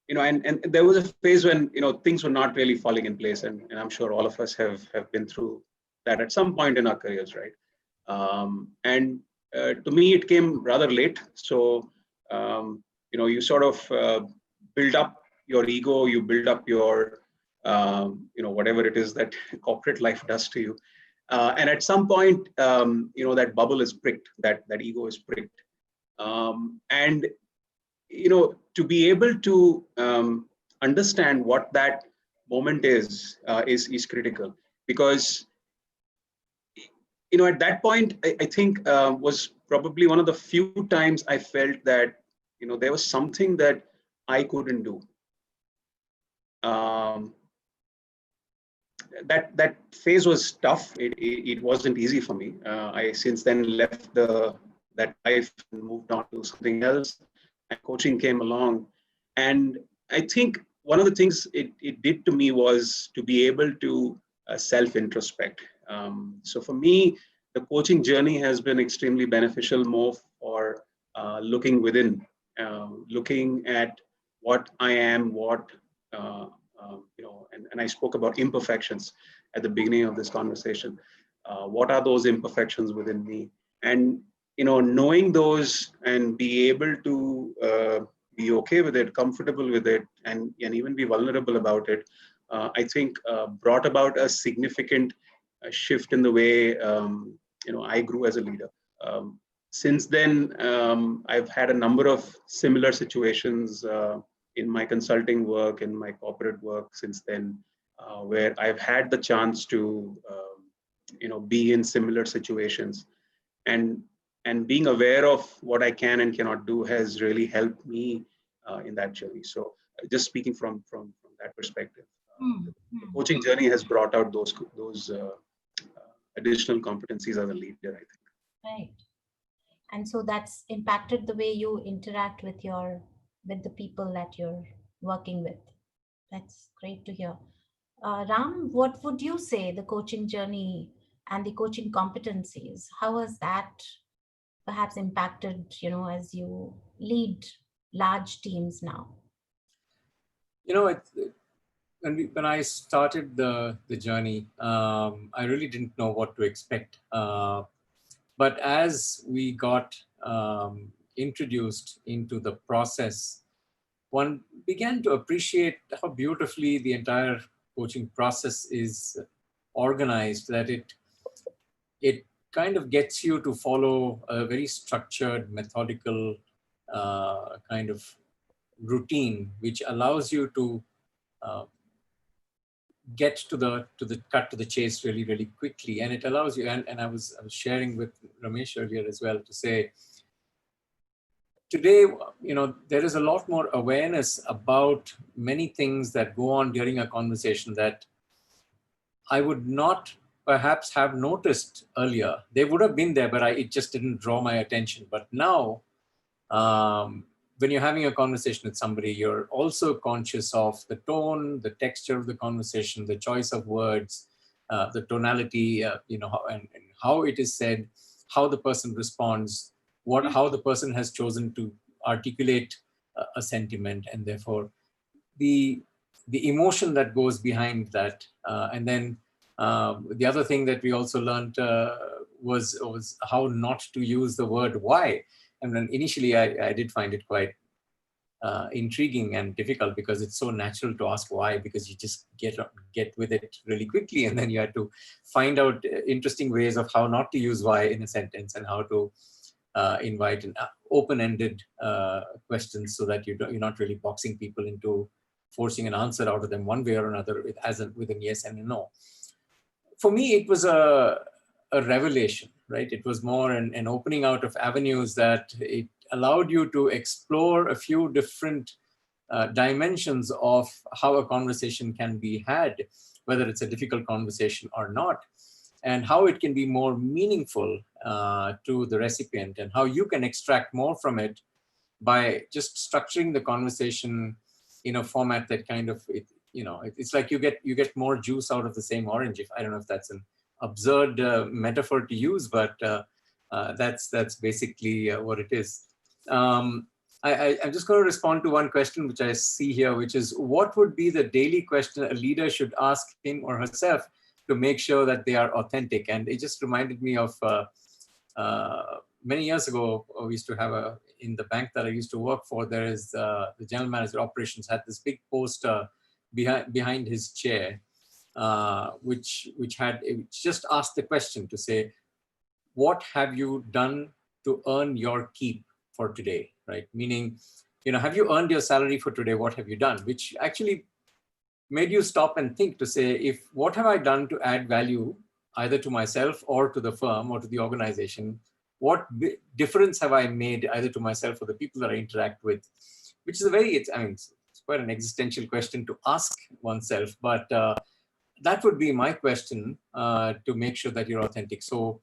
and there was a phase when things were not really falling in place, and I'm sure all of us have been through that at some point in our careers, right? And to me, it came rather late. So you sort of build up your ego, you build up your whatever it is that corporate life does to you, and at some point, that bubble is pricked, that ego is pricked, and to be able to understand what that moment is critical, because at that point I think was probably one of the few times I felt that there was something that I couldn't do. That phase was tough. It wasn't easy for me. I since then left that life and moved on to something else, and coaching came along. And I think one of the things it did to me was to be able to self-introspect. So for me, the coaching journey has been extremely beneficial, more for looking within, looking at what I am, what and I spoke about imperfections at the beginning of this conversation. What are those imperfections within me? And knowing those and be able to be okay with it, comfortable with it, and even be vulnerable about it, I think brought about a significant shift in the way I grew as a leader. Since then, I've had a number of similar situations in my consulting work, in my corporate work since then, where I've had the chance to be in similar situations, and being aware of what I can and cannot do has really helped me in that journey. So just speaking from that perspective, the coaching journey has brought out those additional competencies as a leader, I think. Right. And so that's impacted the way you interact with the people that you're working with. That's great to hear. Ram, what would you say the coaching journey and the coaching competencies, how has that perhaps impacted, as you lead large teams now? When I started the journey, I really didn't know what to expect. But as we got introduced into the process, one began to appreciate how beautifully the entire coaching process is organized, that it kind of gets you to follow a very structured, methodical kind of routine, which allows you to get to the cut to the chase really quickly, and it allows you. And I was sharing with Ramesh earlier as well to say, today, there is a lot more awareness about many things that go on during a conversation that I would not perhaps have noticed earlier. They would have been there, but it just didn't draw my attention. But now, when you're having a conversation with somebody, you're also conscious of the tone, the texture of the conversation, the choice of words, the tonality, and how it is said, how the person responds, how the person has chosen to articulate a sentiment, and therefore the emotion that goes behind that. And then the other thing that we also learned was how not to use the word why. And then initially I did find it quite intriguing and difficult, because it's so natural to ask why, because you just get with it really quickly, and then you had to find out interesting ways of how not to use why in a sentence, and how to invite an open-ended questions, so that you're not really boxing people into forcing an answer out of them one way or another with a yes and a no. For me, it was a revelation, right? It was more an opening out of avenues that it allowed you to explore a few different dimensions of how a conversation can be had, whether it's a difficult conversation or not, and how it can be more meaningful to the recipient, and how you can extract more from it by just structuring the conversation in a format that kind of, it's like you get more juice out of the same orange. I don't know if that's an absurd metaphor to use, but that's basically what it is. I'm just going to respond to one question which I see here, which is, what would be the daily question a leader should ask him or herself to make sure that they are authentic? And it just reminded me of many years ago, we used to have in the bank that I used to work for, there is the general manager of operations had this big poster behind his chair, which just asked the question to say, what have you done to earn your keep for today, right? Meaning, have you earned your salary for today? What have you done? Which actually made you stop and think to say, what have I done to add value either to myself or to the firm or to the organization? What difference have I made either to myself or the people that I interact with? Which is it's quite an existential question to ask oneself, but that would be my question to make sure that you're authentic. So,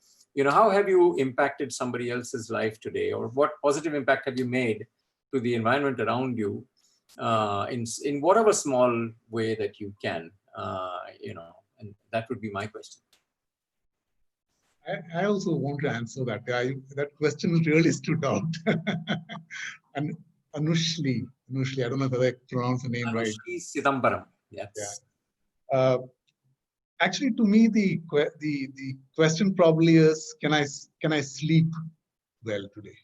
how have you impacted somebody else's life today, or what positive impact have you made to the environment around you in whatever small way that you can, and that would be my question. I also want to answer that. That question really stood out. And Anushli, I don't know if I pronounce the name right. Anushli Sidambaram. Yes. Yeah. Actually, to me, the question probably is, can I sleep well today?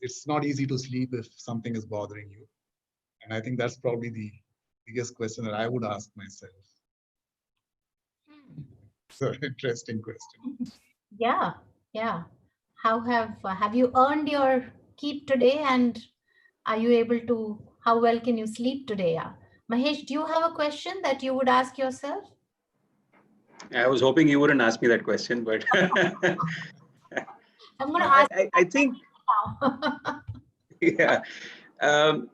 It's not easy to sleep if something is bothering you, and I think that's probably the biggest question that I would ask myself. So, interesting question. Yeah. How have you earned your keep today, and are you able to? How well can you sleep today? Yeah. Mahesh, do you have a question that you would ask yourself? I was hoping you wouldn't ask me that question, but I'm going to ask. I think now. yeah.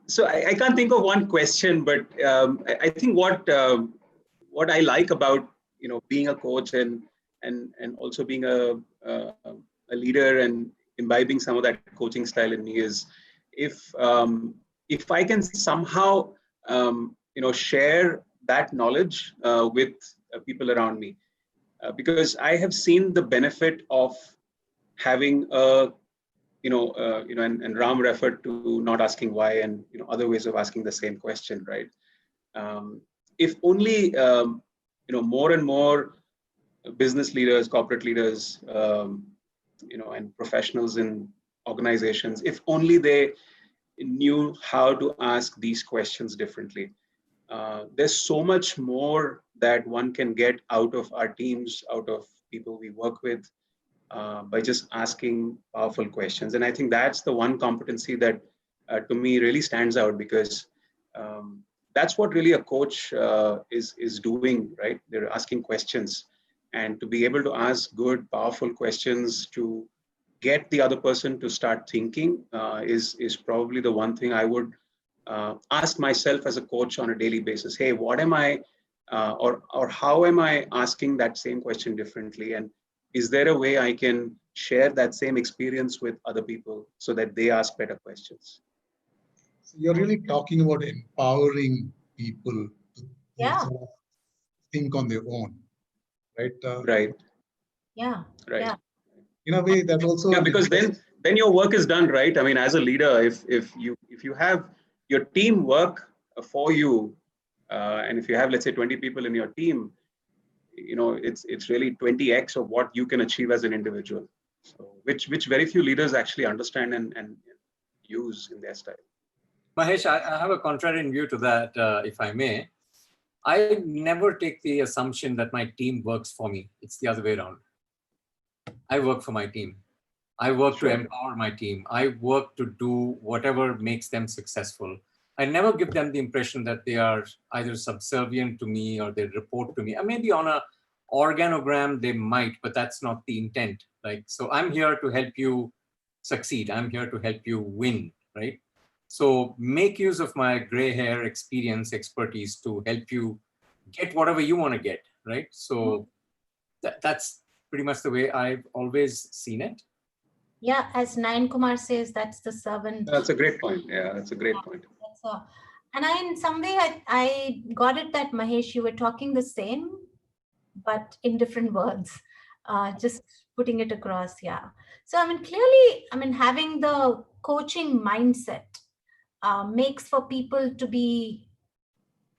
So I can't think of one question, but I think what I like about being a coach and also being a leader and imbibing some of that coaching style in me is if I can somehow share that knowledge with people around me, because I have seen the benefit of having a and Ram referred to not asking why and other ways of asking the same question, right? If only more and more business leaders, corporate leaders, and professionals in organizations, if only they knew how to ask these questions differently. There's so much more that one can get out of our teams, out of people we work with, by just asking powerful questions. And I think that's the one competency that to me really stands out, because that's what really a coach is doing, right? They're asking questions, and to be able to ask good, powerful questions to get the other person to start thinking is probably the one thing I would ask myself as a coach on a daily basis. Hey, what am I, or how am I asking that same question differently? And is there a way I can share that same experience with other people so that they ask better questions? So you're really talking about empowering people to sort of think on their own, right? Right. Yeah. Right. Yeah. In a way, that also. Yeah, because then your work is done, right? I mean, as a leader, if you have your team work for you, and if you have, let's say, 20 people in your team, it's really 20x of what you can achieve as an individual. So which very few leaders actually understand and use in their style. Mahesh, I have a contrarian view to that, if I may. I never take the assumption that my team works for me. It's the other way around. I work for my team. I work to empower my team. I work to do whatever makes them successful. I never give them the impression that they are either subservient to me or they report to me. Maybe on a organogram they might, but that's not the intent. Like, so I'm here to help you succeed. I'm here to help you win, right? So make use of my gray hair experience, expertise to help you get whatever you want to get, right? So that's pretty much the way I've always seen it. Yeah, as Nayan Kumar says, that's the servant. That's a great point. Yeah, that's a great point. And in some way, I got it that, Mahesh, you were talking the same, but in different words, just putting it across. Yeah. So, clearly, having the coaching mindset makes for people to be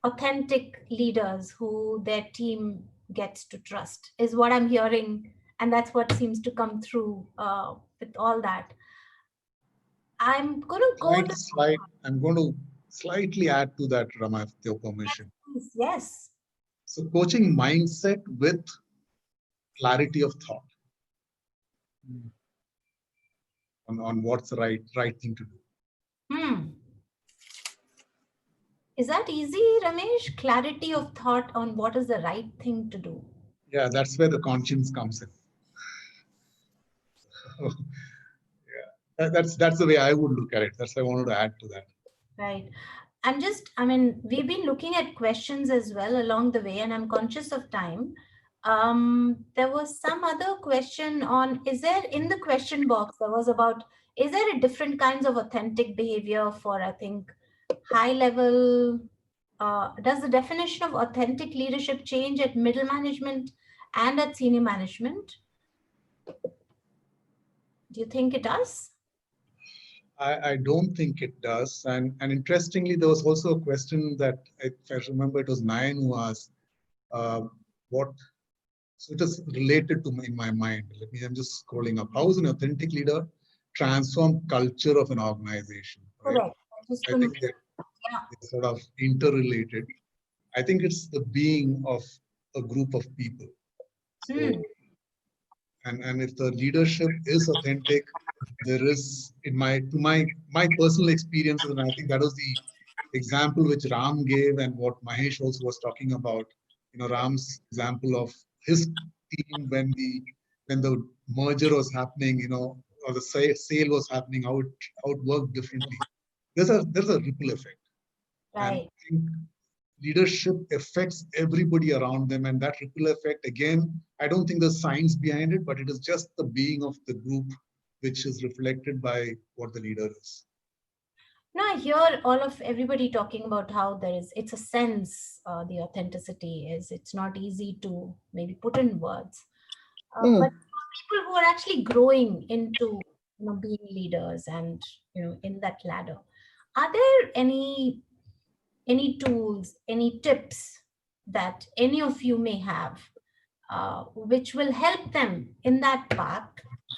authentic leaders who their team gets to trust, is what I'm hearing. And that's what seems to come through with all that. I'm going to go I'm going to slightly add to that, Rama, with your permission. Yes. So coaching mindset with clarity of thought on what's the right thing to do. Is that easy, Ramesh? Clarity of thought on what is the right thing to do. Yeah, that's where the conscience comes in. Yeah, that's the way I would look at it. That's why I wanted to add to that. Right. We've been looking at questions as well along the way, and I'm conscious of time. There was some other question on, is there, in the question box, there was about, is there a different kinds of authentic behavior for, I think, high level? Does the definition of authentic leadership change at middle management and at senior management? Do you think it does? I don't think it does. And interestingly, there was also a question that, if I remember, it was Nayan who asked, so it is related to in my mind. I'm just scrolling up. How is an authentic leader transform culture of an organization? Right? Correct. I think they're sort of interrelated. I think it's the being of a group of people. So, and if the leadership is authentic, there is, in my personal experiences, and I think that was the example which Ram gave and what Mahesh also was talking about. Ram's example of his team when the merger was happening, or the sale was happening, how it worked differently. There's a ripple effect. Right. And I think leadership affects everybody around them, and that ripple effect, again, I don't think there's science behind it, but it is just the being of the group which is reflected by what the leader is. Now I hear everybody talking about how it's a sense, the authenticity is, it's not easy to maybe put in words. But people who are actually growing into being leaders and in that ladder, are there any tools, any tips that any of you may have which will help them in that path?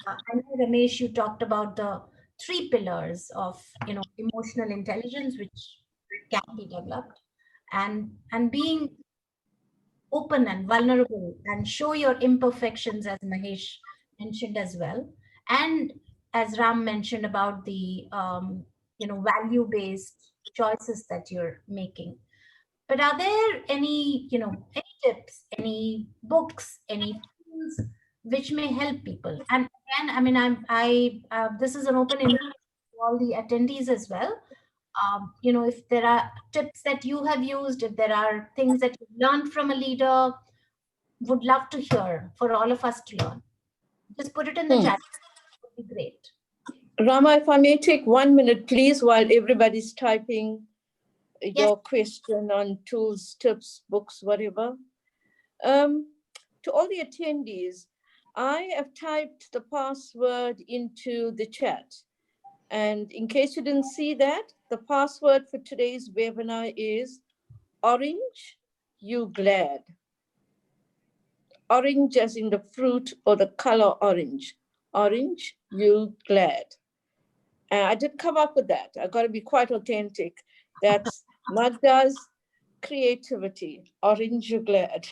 I know, Ramesh, you talked about the 3 pillars of emotional intelligence which can be developed, and being open and vulnerable and show your imperfections, as Mahesh mentioned as well, and as Ram mentioned about the value-based choices that you're making. But are there any, any tips, any books, any tools which may help people? And again, I mean, this is an open invitation to all the attendees as well. If there are tips that you have used, if there are things that you've learned from a leader, would love to hear for all of us to learn. Just put it in the chat. It would be great. Rama, if I may take 1 minute, please, while everybody's typing your question on tools, tips, books, whatever. To all the attendees, I have typed the password into the chat. And in case you didn't see that, the password for today's webinar is orange, you glad. Orange as in the fruit or the color orange. Orange, you glad. And I did come up with that. I got to be quite authentic. That's Magda's creativity. Orange, you glad.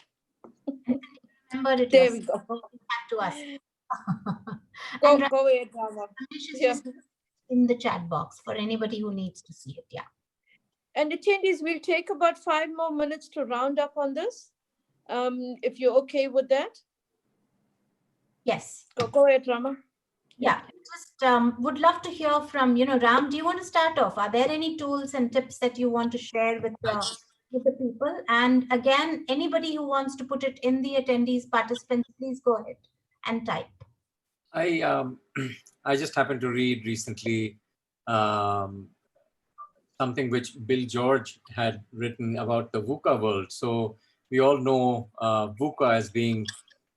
Remember it. There we go. Back to us. Go ahead, Rama. Just in the chat box for anybody who needs to see it. Yeah. And attendees, we'll take about 5 more minutes to round up on this. If you're okay with that. Yes. Go ahead, Rama. Yeah, just would love to hear from, Ram, do you want to start off? Are there any tools and tips that you want to share with the people? And again, anybody who wants to put it in the attendees, participants, please go ahead and type. I just happened to read recently something which Bill George had written about the VUCA world. So we all know VUCA as being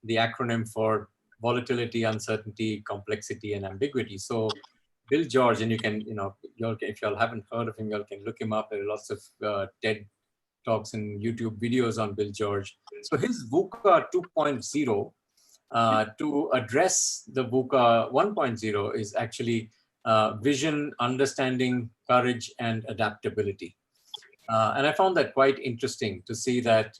the acronym for volatility, uncertainty, complexity, and ambiguity. So Bill George, and you can, if you all haven't heard of him, you all can look him up. There are lots of TED Talks and YouTube videos on Bill George. So his VUCA 2.0 to address the VUCA 1.0 is actually vision, understanding, courage, and adaptability. And I found that quite interesting to see that,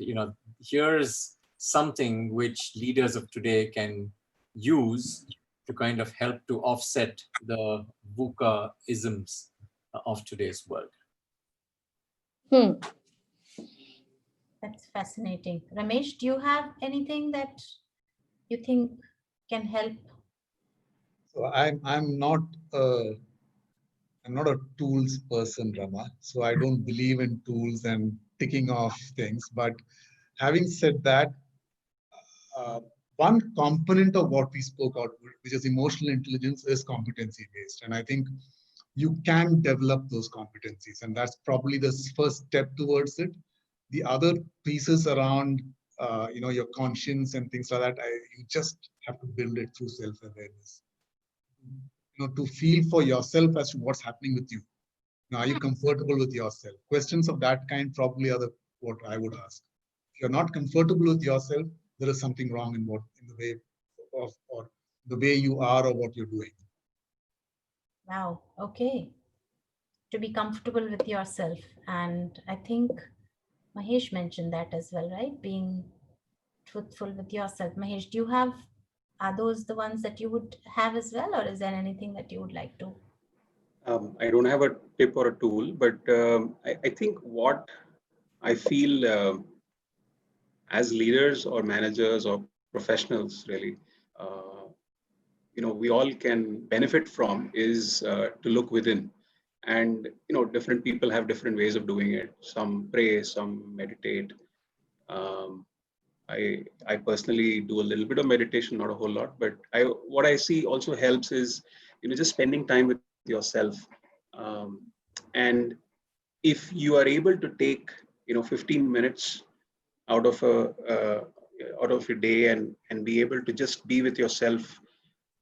here's something which leaders of today can use to kind of help to offset the VUCA isms of today's world. That's fascinating. Ramesh, do you have anything that you think can help? So I'm not a tools person, Rama. So I don't believe in tools and ticking off things. But having said that, one component of what we spoke out, which is emotional intelligence, is competency based. And I think you can develop those competencies. And that's probably the first step towards it. The other pieces around, your conscience and things like that, you just have to build it through self-awareness. To feel for yourself as to what's happening with you. Now, are you comfortable with yourself? Questions of that kind probably are what I would ask. If you're not comfortable with yourself, there is something wrong in the way of, or the way you are or what you're doing. Wow. Okay. To be comfortable with yourself. And I think Mahesh mentioned that as well, right? Being truthful with yourself. Mahesh, are those the ones that you would have as well? Or is there anything that you would like to? I don't have a tip or a tool, but I think what I feel as leaders or managers or professionals, really, we all can benefit from is to look within. And, different people have different ways of doing it. Some pray, some meditate. I personally do a little bit of meditation, not a whole lot, but what I see also helps is, just spending time with yourself. And if you are able to take, 15 minutes out of your day and be able to just be with yourself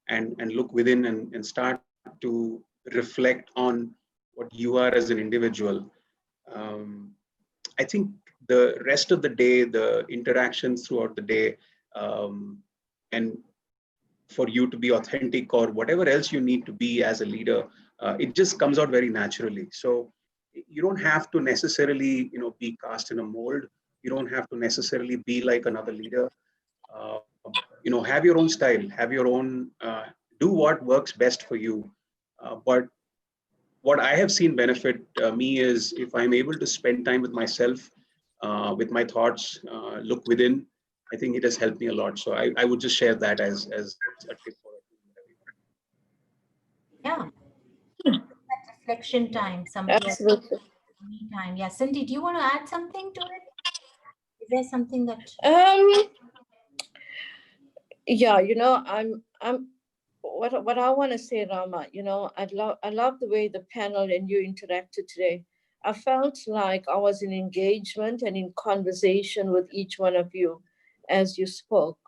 and look within and start to reflect on what you are as an individual, I think the rest of the day, the interactions throughout the day, and for you to be authentic or whatever else you need to be as a leader, it just comes out very naturally. So you don't have to necessarily, be cast in a mold. You don't have to necessarily be like another leader. Have your own style, have your own, do what works best for you. But what I have seen benefit me is if I'm able to spend time with myself, with my thoughts, look within. I think it has helped me a lot. So I would just share that as a tip for everyone. Yeah. That reflection time, somebody else. Absolutely. Me time. Yeah. Cindy, do you want to add something to it? Is there something that Yeah, you know, what I want to say, Rama, you know, I love the way the panel and you interacted today. I felt like I was in engagement and in conversation with each one of you as you spoke.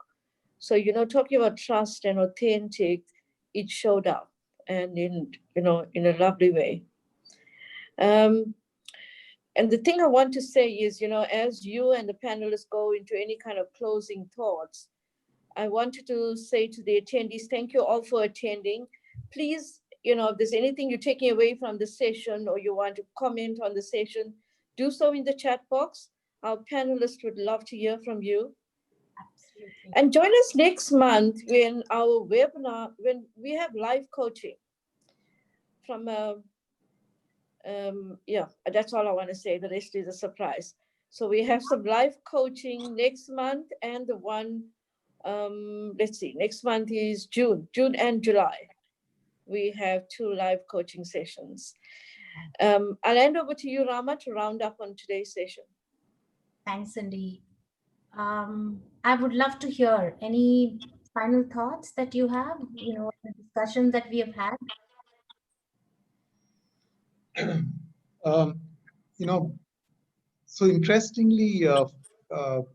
So, you know, talking about trust and authentic, it showed up and in, you know, in a lovely way. And the thing I want to say is, you know, as you and the panelists go into any kind of closing thoughts, I wanted to say to the attendees, thank you all for attending. Please, you know, if there's anything you're taking away from the session or you want to comment on the session, do so in the chat box. Our panelists would love to hear from you. absolutely. And join us next month when our webinar, when we have live coaching from yeah, that's all I want to say. The rest is a surprise. So we have some live coaching next month, and the one, let's see, next month is June and July. We have 2 live coaching sessions. I'll hand over to you, Rama, to round up on today's session. Thanks, Cindy. I would love to hear any final thoughts that you have, you know, the discussion that we have had. You know, so interestingly, Rama,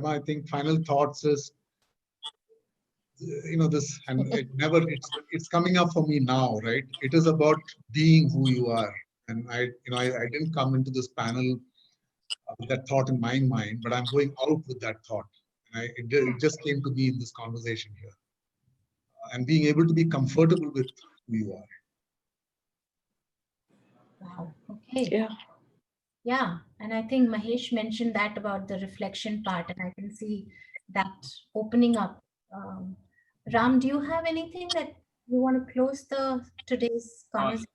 I think final thoughts is, you know, this, and it's coming up for me now, right? It is about being who you are. And I didn't come into this panel with that thought in my mind, but I'm going out with that thought. And it just came to me in this conversation here. And being able to be comfortable with who you are. Wow. Okay. Yeah. Yeah. And I think Mahesh mentioned that about the reflection part, and I can see that opening up. Ram, do you have anything that you want to close today's conversation?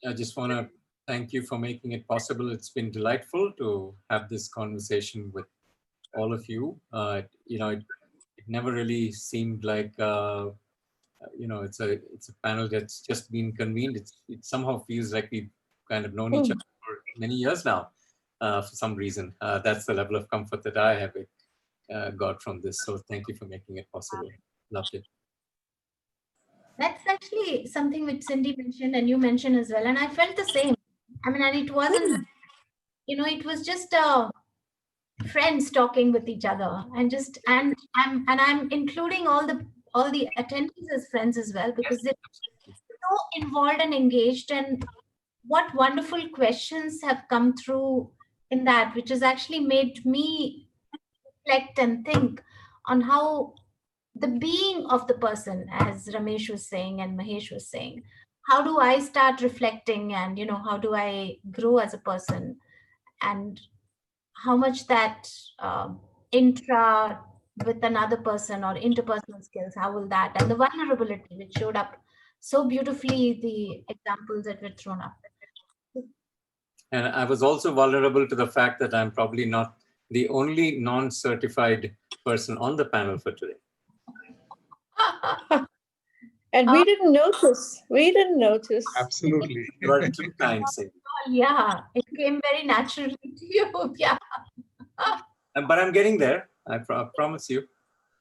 I just want to thank you for making it possible. It's been delightful to have this conversation with all of you. You know, it never really seemed like you know, it's a panel that's just been convened. It somehow feels like we've kind of known each other for many years now. For some reason, that's the level of comfort that I have got from this. So thank you for making it possible. Loved it. That's actually something which Cindy mentioned and you mentioned as well. And I felt the same. I mean, and it wasn't, you know, it was just friends talking with each other, and just and I'm including all the attendees as friends as well, because they're so involved and engaged, and what wonderful questions have come through in that, which has actually made me reflect and think on how the being of the person, as Ramesh was saying and Mahesh was saying, how do I start reflecting, and, you know, how do I grow as a person, and how much that intra with another person or interpersonal skills, how will that, and the vulnerability which showed up so beautifully, the examples that were thrown up. And I was also vulnerable to the fact that I'm probably not the only non-certified person on the panel for today. And we didn't notice. We didn't notice. Absolutely. You are too kind, Cindy. Yeah, it came very naturally to you. Yeah. But I'm getting there. I promise you.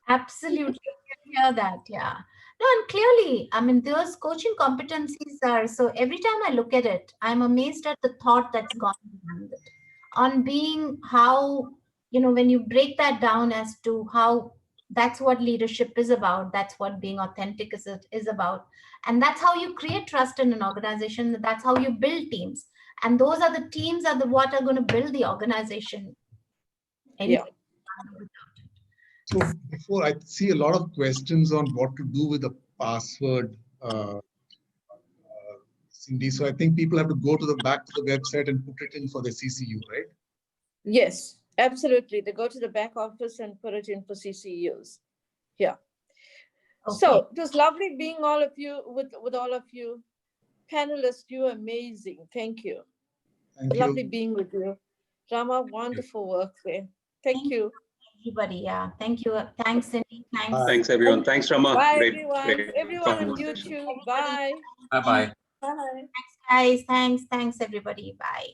Absolutely. I can hear that. Yeah. No, and clearly, I mean, those coaching competencies are, so every time I look at it, I'm amazed at the thought that's gone behind it. On being how, you know, when you break that down as to how that's what leadership is about, that's what being authentic is about. And that's how you create trust in an organization. That's how you build teams. And those are the teams what are going to build the organization. Yeah. So before, I see a lot of questions on what to do with the password, Cindy. So I think people have to go to the back to the website and put it in for the CCU, right? Yes, absolutely. They go to the back office and put it in for CCUs. Yeah. Okay. So it was lovely being all of you with all of you. Panelists, you're amazing. Thank you. Thank Lovely you. being with you. Rama, wonderful work there. Thank you. Everybody, yeah. Thank you. Thanks, Cindy. Thanks. Thanks, everyone. Thanks, Rama. Bye, Great, everyone. great Everyone on conversation. YouTube. Bye. Bye-bye. Bye. Thanks, guys. Thanks, everybody. Bye.